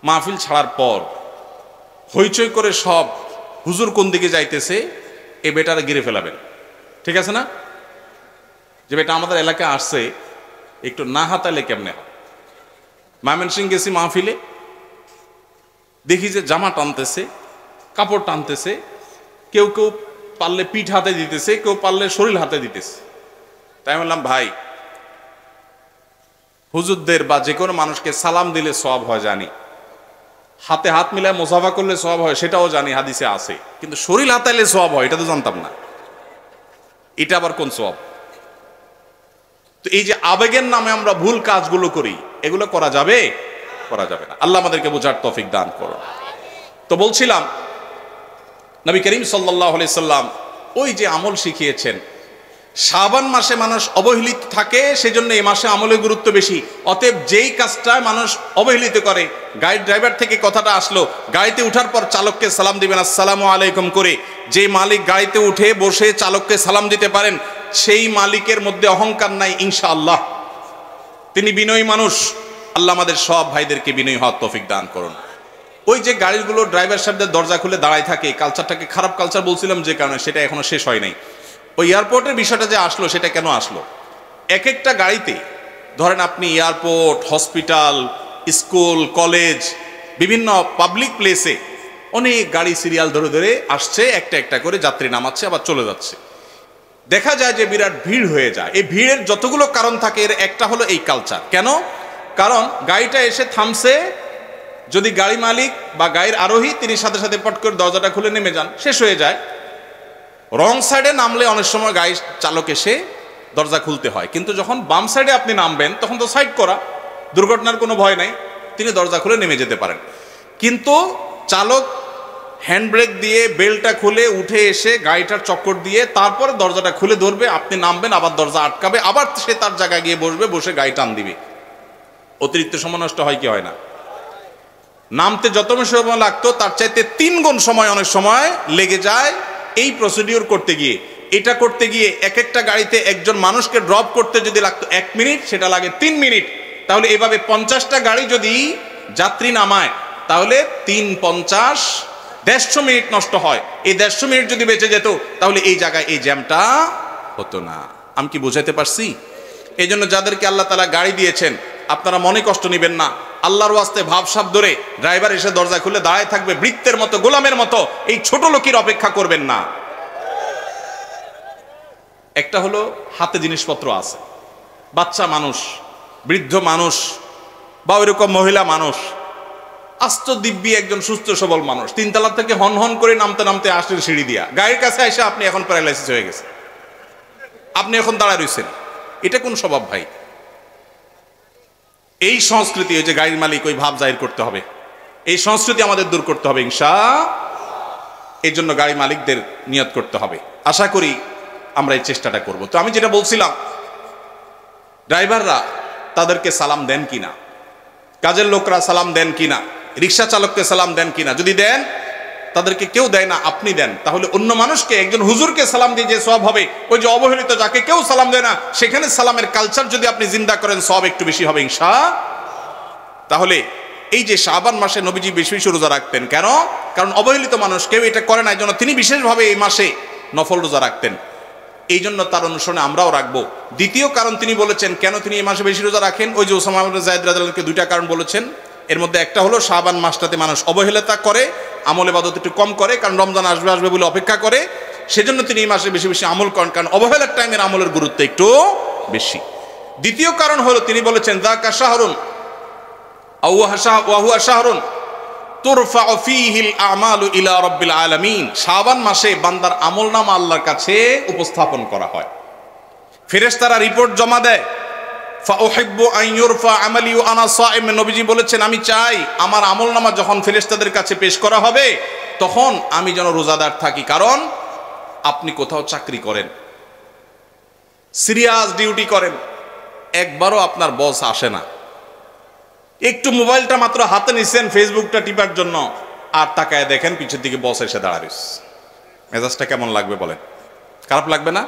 Speaker 1: মাহফিল ছাড়ার পর হইচই করে সব হুজুর কোন দিকে যাইতেছে, এ বেটারে গিরে ফেলাবেন। ঠিক আছে না? যে বেটা আমাদের এলাকায় আসছে, একটু না হাতালে কেমনে হয়। ময়মনসিংহ গেছি মাহফিলে, দেখি যে জামা টানতেছে, কাপড় টানতেছে, কেউ কেউ পারলে পিঠ হাতে দিতেছে, কেউ পারলে শরীর হাতে দিতেছে। তাই বললাম, ভাই হুজুরদের বা যে কোনো মানুষকে সালাম দিলে সওয়াব হয় জানি, হাতে হাত মিলায় মুসাফা করলে সওয়াব হয় সেটাও জানি, হাদিসে আছে। কিন্তু শরীর হাতাইলে সওয়াব হয় এটা তো জানতাম না। এটা আবার কোন সওয়াব? তো এই যে আবেগের নামে আমরা ভুল কাজগুলো করি, এগুলো করা যাবে? করা যাবে না। আল্লাহ আমাদেরকে বোঝার তৌফিক দান করুন। তো বলছিলাম, নবী করিম সাল্লাল্লাহু আলাইহি সাল্লাম ওই যে আমল শিখিয়েছেন, শাবান মাসে মানুষ অবহেলিত থাকে, সেজন্য এই মাসে আমলের গুরুত্ব বেশি। অতএব যেই কাজটা মানুষ অবহেলিত করে, গাড়ির ড্রাইভার থেকে কথাটা আসলো, গাড়িতে উঠার পর চালককে সালাম দিবেন আসসালামু আলাইকুম করে। যে মালিক গাড়িতে উঠে বসে চালককে সালাম দিতে পারেন, সেই মালিকের মধ্যে অহংকার নাই ইনশাআল্লাহ, তিনি বিনয়ী মানুষ। আল্লাহ আমাদের সব ভাইদেরকে বিনয়ী হওয়ার তৌফিক দান করুন। ওই যে গাড়িগুলো ড্রাইভার সাহেবদের দরজা খুলে দাঁড়ায় থাকে, কালচারটাকে খারাপ কালচার বলছিলাম যে কারণে, সেটা এখনো শেষ হয় নাই। ওই এয়ারপোর্টের বিষয়টা যে আসলো, সেটা কেন আসলো? এক একটা গাড়িতে ধরেন আপনি এয়ারপোর্ট, হসপিটাল, স্কুল, কলেজ, বিভিন্ন পাবলিক প্লেসে অনেক গাড়ি সিরিয়াল ধরে ধরে আসছে, একটা একটা করে যাত্রী নামাচ্ছে, আবার চলে যাচ্ছে। দেখা যায় যে বিরাট ভিড় হয়ে যায়। এই ভিড়ের যতগুলো কারণ থাকে, এর একটা হলো এই কালচার। কেন? কারণ গাড়িটা এসে থামছে, যদি গাড়ি মালিক বা গাড়ির আরোহী তিনি সাথে সাথে পট করে দরজাটা খুলে নেমে যান, শেষ হয়ে যায়। রং সাইডে নামলে অনেক সময় গাড়ি চালক এসে দরজা খুলতে হয়, কিন্তু যখন বাম সাইডে আপনি নামবেন তখন তো সাইড করা, দুর্ঘটনার কোনো ভয় নাই, তিনি দরজা খুলে নেমে যেতে পারেন। কিন্তু চালক হ্যান্ড ব্রেক দিয়ে বেলটা খুলে উঠে এসে গাড়িটার চক্কর দিয়ে তারপরে দরজাটা খুলে ধরবে, আপনি নামবেন, আবার দরজা আটকাবে, আবার সে তার জায়গায় গিয়ে বসবে, বসে গাড়ি টান দিবে। অতিরিক্ত সময় নষ্ট হয় কি হয় না? নামতে যত সময় লাগতো তার চাইতে 3 গুণ সময় অনেক সময় লেগে যায় এই প্রসিডিওর করতে গিয়ে। এটা করতে গিয়ে এক একটা গাড়িতে একজন মানুষকে ড্রপ করতে যদি লাগতো 1 মিনিট, সেটা লাগে 3 মিনিট। তাহলে এভাবে 50টা গাড়ি যদি যাত্রী নামায় তাহলে 3 50 150 মিনিট নষ্ট হয়। এই 150 মিনিট যদি বেঁচে যেত তাহলে এই জায়গায় এই জ্যামটা হতো না। আমি কি বোঝাতে পারছি? এই জন্য যাদেরকে আল্লাহ তাআলা গাড়ি দিয়েছেন আপনারা মনে কষ্ট নেবেন না, আল্লাহর ওয়াস্তে ভাবসাব ধরে ড্রাইভার এসে দরজা খুলে দাঁড়ায় থাকবে বৃত্তের মতো, গোলামের মতো, এই ছোট লোকের অপেক্ষা করবেন না। একটা হলো হাতে জিনিসপত্র আছে, বাচ্চা মানুষ, বৃদ্ধ মানুষ বা ওইরকম মহিলা মানুষ, আস্ত দিব্যি একজন সুস্থ সবল মানুষ 3 তলা থেকে হন হন করে নামতে নামতে আসলেন সিঁড়ি দিয়া, গাড়ির কাছে এসে আপনি এখন প্যারালাইসিস হয়ে গেছে, আপনি এখন দাঁড়ায় রয়েছেন। এটা কোন স্বভাব ভাই? এই সংস্কৃতি, ওই যে গাড়ির মালিক ওই ভাব জাহির করতে হবে, এই সংস্কৃতি আমাদের দূর করতে হবে ইনশাআল্লাহ। এই জন্য গাড়ি মালিকদের নিয়ত করতে হবে। আশা করি আমরা এই চেষ্টাটা করব। তো আমি যেটা বলছিলাম, ড্রাইভাররা তাদেরকে সালাম দেন কিনা, কাজের লোকরা সালাম দেন কিনা, রিক্সা চালককে সালাম দেন কিনা? যদি দেন, তাদেরকে কেউ দেয় না, আপনি দেন, তাহলে অন্য মানুষকে, একজন হুজুরকে সালাম দিয়ে যে সওয়াব হবে, ওই যে অবহেলিত যাকে কেউ সালাম দেয় না, সেখানে সালামের কালচার যদি আপনি জিন্দা করেন সওয়াব একটু বেশি হবে ইনশাআল্লাহ। তাহলে এই যে শাবান মাসে নবীজি বেশি বেশি রোজা রাখতেন, কেন? কারণ অবহেলিত মানুষ কেউ এটা করে না, এই জন্য তিনি বিশেষভাবে এই মাসে নফল রোজা রাখতেন। এই জন্য তার অনুসরণে আমরাও রাখবো। দ্বিতীয় কারণ তিনি বলেছেন কেন তিনি এই মাসে বেশি রোজা রাখেন, ওই যে ওসামা ইবনে যায়েদ রাদিয়াল্লাহু আনহুকে 2টা কারণ বলেছেন। এর মধ্যে একটা হলো শাবান মাসটাতে মানুষ অবহেলিতা করে, আমল ইবাদত একটু কম করে, কারণ রমজান আসবে আসবে বলে অপেক্ষা করে, সেজন্য তিনি এই মাসে বেশি বেশি আমল করেন, কারণ অবহেলার টাইমের আমলের গুরুত্ব একটু বেশি। দ্বিতীয় কারণ হলো তিনি বলেছেন যাকা শাহরুন ওয়া হুয়া শাহরুন তুরফাউ ফীহিল আমালু ইলা রাব্বিল আলামিন। শাবান মাসে বান্দার আমলনামা আল্লাহর কাছে উপস্থাপন করা হয়, ফেরেশতারা রিপোর্ট জমা দেয়। ফাউহিব্বু আন ইউরফা আমালি ওয়া আনা সাইম, নবীজি বলেছেন আমি চাই আমার আমলনামা যখন ফেরেশতাদের কাছে পেশ করা হবে তখন আমি যেন রোজাদার থাকি। কারণ আপনি কোথাও চাকরি করেন, সিরিয়াস ডিউটি করেন, একবারও আপনার বস আসে না, একটু মোবাইলটা মাত্র হাতে নিছেন ফেসবুকটা টিপার জন্য, আর তাকায় দেখেন পিছের দিকে বস এসে দাঁড়াইস, মেজাজটা কেমন লাগবে বলেন? খারাপ লাগবে না?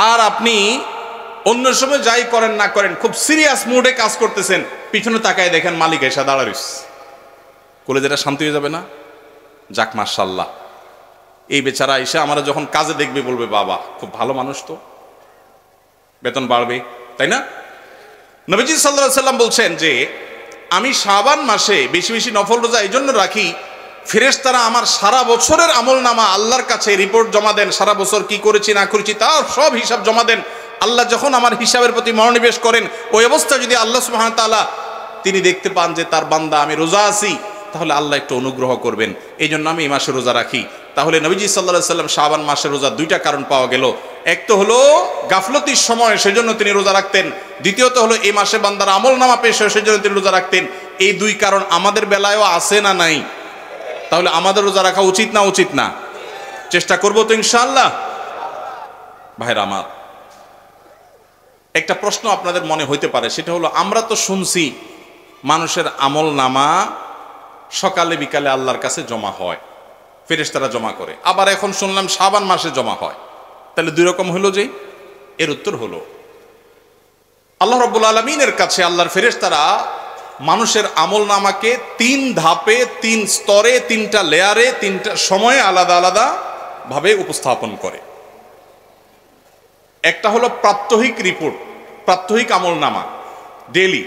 Speaker 1: আর আপনি অন্য সময় যাই করেন না করেন খুব সিরিয়াস মুডে কাজ করতেছেন, পিছনে তাকায় দেখেন মালিক এসে দাঁড়াইস, কলেজেটা শান্তি হয়ে যাবে না? যাক মাশাআল্লাহ, এই বেচারা এসে আমরা যখন কাজে দেখবে বলবে বাবা খুব ভালো মানুষ, তো বেতন বাড়বে, তাই না? নবীজি সাল্লাল্লাহু আলাইহি সাল্লাম বলছেন যে আমি শাবান মাসে বেশি বেশি নফল রোজা এই জন্য রাখি, ফেরেশতারা আমার সারা বছরের আমলনামা আল্লাহর কাছে রিপোর্ট জমা দেন, সারা বছর কি করেছি না করেছি তার সব হিসাব জমা দেন। আল্লাহ যখন আমার হিসাবের প্রতি মনোনিবেশ করেন, ওই অবস্থায় যদি আল্লাহ সুবহানাহু ওয়া তাআলা তিনি দেখতে পান যে তার বান্দা আমি রোজা আছি, তাহলে আল্লাহ একটু অনুগ্রহ করবেন। এই জন্য আমি এই মাসে রোজা রাখি। তাহলে নবীজি সাল্লাল্লাহু আলাইহি সাল্লাম শাবান মাসে রোজা 2টা কারণ পাওয়া গেল। এক তো হলো গাফলতির সময় সেজন্য তিনি রোজা রাখতেন, দ্বিতীয়ত হলো এই মাসে বান্দার আমলনামা পেশ হয় সেজন্য তিনি রোজা রাখতেন। এই 2 কারণ আমাদের বেলায়ও আছে না নাই? তাহলে আমাদের রোজা রাখা উচিত না উচিত না? চেষ্টা করবো তো ইনশাআল্লাহ। ভাইরা আমার, একটা প্রশ্ন আপনাদের মনে হইতে পারে, সেটা হলো আমরা তো শুনছি মানুষের আমলনামা সকালে বিকালে আল্লাহর কাছে জমা হয়, ফেরেশতারা জমা করে, আবার এখন শুনলাম শাবান মাসে জমা হয়, তাহলে 2 রকম হলো যে? এর উত্তর হলো আল্লাহ রাব্বুল আলামিনের কাছে আল্লাহর ফেরেশতারা মানুষের আমলনামাকে 3 ধাপে, 3 স্তরে, 3টা লেয়ারে, 3টা সময়ে আলাদা আলাদা ভাবে উপস্থাপন করে। একটা হলো প্রাত্যহিক রিপোর্ট, প্রাত্যহিক আমলনামা, ডেইলি,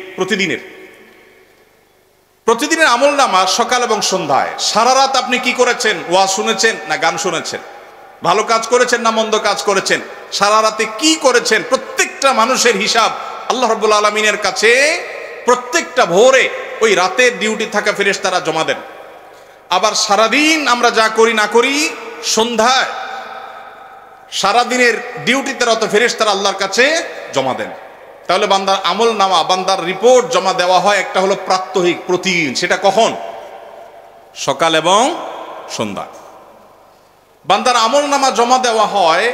Speaker 1: প্রতিদিনের আমলনামা সকাল এবং সন্ধ্যায়। সারা রাত আপনি কি করেছেন? ওয়াজ শুনেছেন না গান শুনেছেন? ভালো কাজ করেছেন না মন্দ কাজ করেছেন? সারা রাতে কি করেছেন? প্রত্যেকটা মানুষের হিসাব আল্লাহ রাব্বুল আলামিনের কাছে প্রত্যেকটা ভোরে ওই রাতের ডিউটি থাকা ফেরেশতারা জমা দেন। আবার সারাদিন আমরা যা করি না করি সন্ধ্যায় সারাদিনের ডিউটিতে রত ফেরেশতারা আল্লাহর কাছে জমা দেন। তাহলে বান্দার আমলনামা, বান্দার রিপোর্ট জমা দেওয়া হয়। একটা হলো প্রাত্যহিক, প্রতিদিন। সেটা কখন? সকাল এবং সন্ধ্যা। বান্দার আমল নামা জমা দেওয়া হয়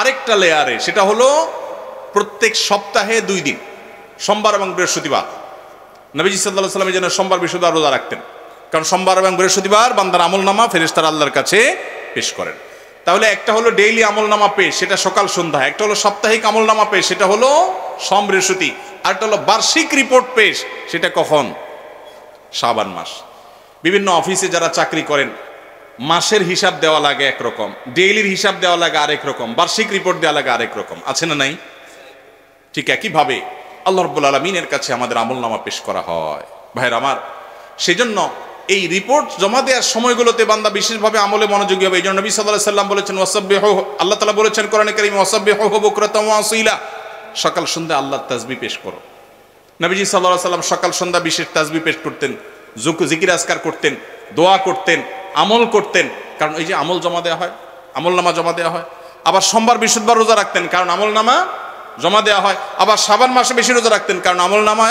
Speaker 1: আরেকটা লেয়ারে, সেটা হলো প্রত্যেক সপ্তাহে 2 দিন, সোমবার এবং বৃহস্পতিবার। নবীজি সাল্লাল্লাহু আলাইহি ওয়াসাল্লাম যেন সোমবার বৃহস্পতিবার রোজা রাখতেন, কারণ সোমবার এবং বৃহস্পতিবার বান্দার আমল নামা ফেরেশতারা আল্লাহর কাছে পেশ করেন। তাহলে একটা হলো ডেইলি আমল নামা পেশ, সেটা সকাল সন্ধ্যা। একটা হলো সাপ্তাহিক আমল নামা পেশ, সেটা হলো সোম বৃহস্পতি। আর একটা হলো বার্ষিক রিপোর্ট পেশ, সেটা কখন? শাবান মাস। বিভিন্ন অফিসে যারা চাকরি করেন মাসের হিসাব দেওয়া লাগে একরকম, ডেইলির হিসাব দেওয়া লাগে আরেক রকম, বার্ষিক রিপোর্ট দেওয়া লাগে আরেক রকম, আছে না নাই? ঠিক একইভাবে আল্লাহ রাব্বুল আলামিনের কাছে আমাদের আমল নামা পেশ করা হয়। ভাইয়ের আমার, সেজন্য এই রিপোর্ট জমা দেওয়ার সময়গুলোতে বান্দা বিশেষভাবে আমলে মনোযোগী হবে। এই জন্য নবী সাল্লাল্লাহু আলাইহি ওয়াসাল্লাম বলেছেন ওয়াসাব্বিহু, আল্লাহ তাআলা বলেছেন কোরআনে কারীমে ওয়াসাব্বিহু বুকরাতাম ওয়া আসীলা, সকাল সন্ধ্যা আল্লাহর তাসবিহ পেশ করো। নবীজি সাল্লাল্লাহু আলাইহি ওয়াসাল্লাম সকাল সন্ধ্যা বিশেষ তাসবিহ পেশ করতেন, জিকির আজকার করতেন, দোয়া করতেন, আমল করতেন, কারণ এই যে আমল জমা দেওয়া হয়, আমল নামা জমা দেওয়া হয়। আবার সোমবার বৃহস্পতিবার রোজা রাখতেন, কারণ আমল নামা জমা দেওয়া হয়। আবার শাবান মাসে বেশি রোজা রাখতেন, কারণ আমল নামা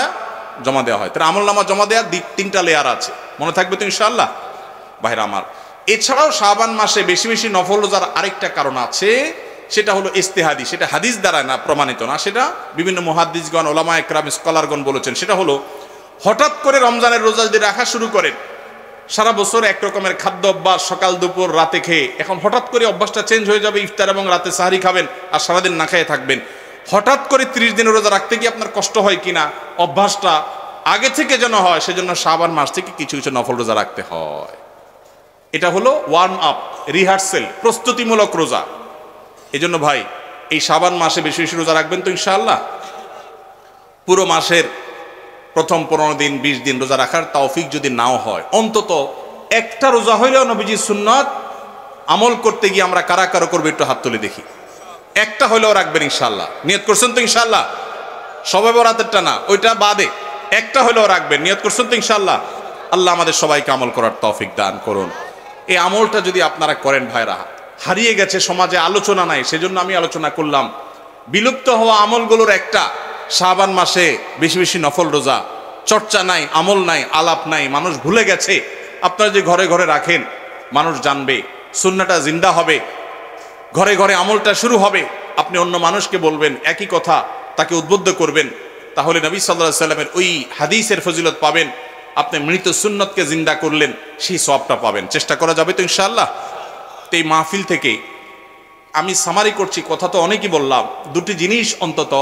Speaker 1: জমা দেওয়া হয়। তার আমল নামা জমা দেওয়ার 3টা লেয়ার আছে, মনে থাকবে তো ইনশাআল্লাহ। ভাইরা আমার, এছাড়াও শাবান মাসে বেশি বেশি নফল রোজার আরেকটা কারণ আছে, সেটা হলো ইস্তেহাদি। সেটা হাদিস দ্বারা না, প্রমাণিত না, সেটা বিভিন্ন মুহাদ্দিসগণ, ওলামা একরাম, স্কলারগণ বলেছেন। সেটা হলো হঠাৎ করে রমজানের রোজা যদি রাখা শুরু করেন, সারা বছর এক রকমের খাদ্য অভ্যাস, সকাল দুপুর রাতে খেয়ে, এখন হঠাৎ করে অভ্যাসটা চেঞ্জ হয়ে যাবে, ইফতার এবং রাতে সাহারি খাবেন আর সারাদিন না খেয়ে থাকবেন। হঠাৎ করে 30 দিনের রোজা রাখতে গিয়ে আপনার কষ্ট হয় কিনা, অভ্যাসটা আগে থেকে যেন হয়, সেজন্য শাবান মাস থেকে কিছু কিছু নফল রোজা রাখতে হয়। এটা হলো ওয়ার্ম আপ, রিহার্সেল, প্রস্তুতিমূলক রোজা। এই জন্য ভাই, এই শাবান মাসে বেশি বেশি রোজা রাখবেন তো ইনশাআল্লাহ। পুরো মাসের প্রথম 15 দিন 20 দিন রোজা রাখার তৌফিক যদি নাও হয়, অন্তত একটা রোজা হইলেও নবীজির সুন্নাত আমল করতে গিয়ে আমরা কারা কারা করবো একটু হাত তুলে দেখি। একটা হইলেও রাখবেন ইনশাআল্লাহ, নিয়ত করছেন তো ইনশাআল্লাহ। সবে বরাতেরটা না, ওইটা বাদে একটা হইলেও রাখবেন, নিয়ত করছেন তো ইনশাআল্লাহ। আল্লাহ আমাদের সবাইকে আমল করার তৌফিক দান করুন। এই আমলটা যদি আপনারা করেন ভাইরা, হারিয়ে গেছে, সমাজে আলোচনা নাই, সেজন্য আমি আলোচনা করলাম। বিলুপ্ত হওয়া আমলগুলোর একটা শাবান মাসে বেশি বেশি নফল রোজা। চর্চা নাই, আমল নাই, আলাপ নাই, মানুষ ভুলে গেছে। আপনারা যে ঘরে ঘরে রাখেন, মানুষ জানবে, সুন্নাহটা জিন্দা হবে, ঘরে ঘরে আমলটা শুরু হবে। আপনি অন্য মানুষকে বলবেন একই কথা, তাকে উদ্বুদ্ধ করবেন, তাহলে নবী সাল্লাল্লাহু আলাইহি সাল্লামের ওই হাদিসের ফজিলত পাবেন। আপনি মৃত সুন্নতকে জিন্দা করলেন, সেই সওয়াবটা পাবেন। চেষ্টা করা যাবে তো ইনশাআল্লাহ। তো এই মাহফিল থেকে আমি সামারি করছি, কথা তো অনেকই বললাম। 2টি জিনিস অন্তত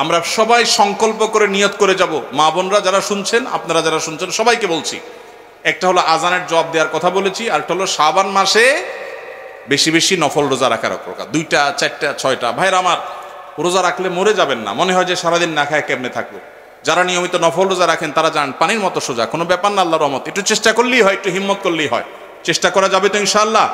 Speaker 1: আমরা সবাই সংকল্প করে নিয়ত করে যাব। মা বোনরা যারা শুনছেন, আপনারা যারা শুনছেন, সবাইকে বলছি, একটা হলো আজানের জবাব দেওয়ার কথা বলেছি, আর একটা হলো শাবান মাসে বেশি বেশি নফল রোজা রাখার প্রকার। 2টা 4টা 6টা। ভাইরা আমার, রোজা রাখলে মরে যাবেন না, মনে হয় যে সারাদিন না খায় কেমনে থাকবো। যারা নিয়মিত নফল রোজা রাখেন তারা জান পানির মতো সোজা, কোনো ব্যাপার না, আল্লাহর রহমত। একটু চেষ্টা করলেই হয়, একটু হিম্মত করলেই হয়। চেষ্টা করা যাবে তো ইনশাআল্লাহ,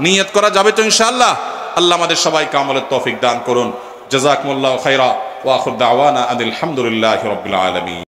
Speaker 1: নিয়ত করা যাবে তো ইনশাআল্লাহ। আল্লাহ আমাদের সবাইকে আমলের তৌফিক দান করুন। জাযাকুমুল্লাহু খাইরা ওয়া আখিরু দাওয়ানা আনিল হামদুলিল্লাহি রাব্বিল আলামিন।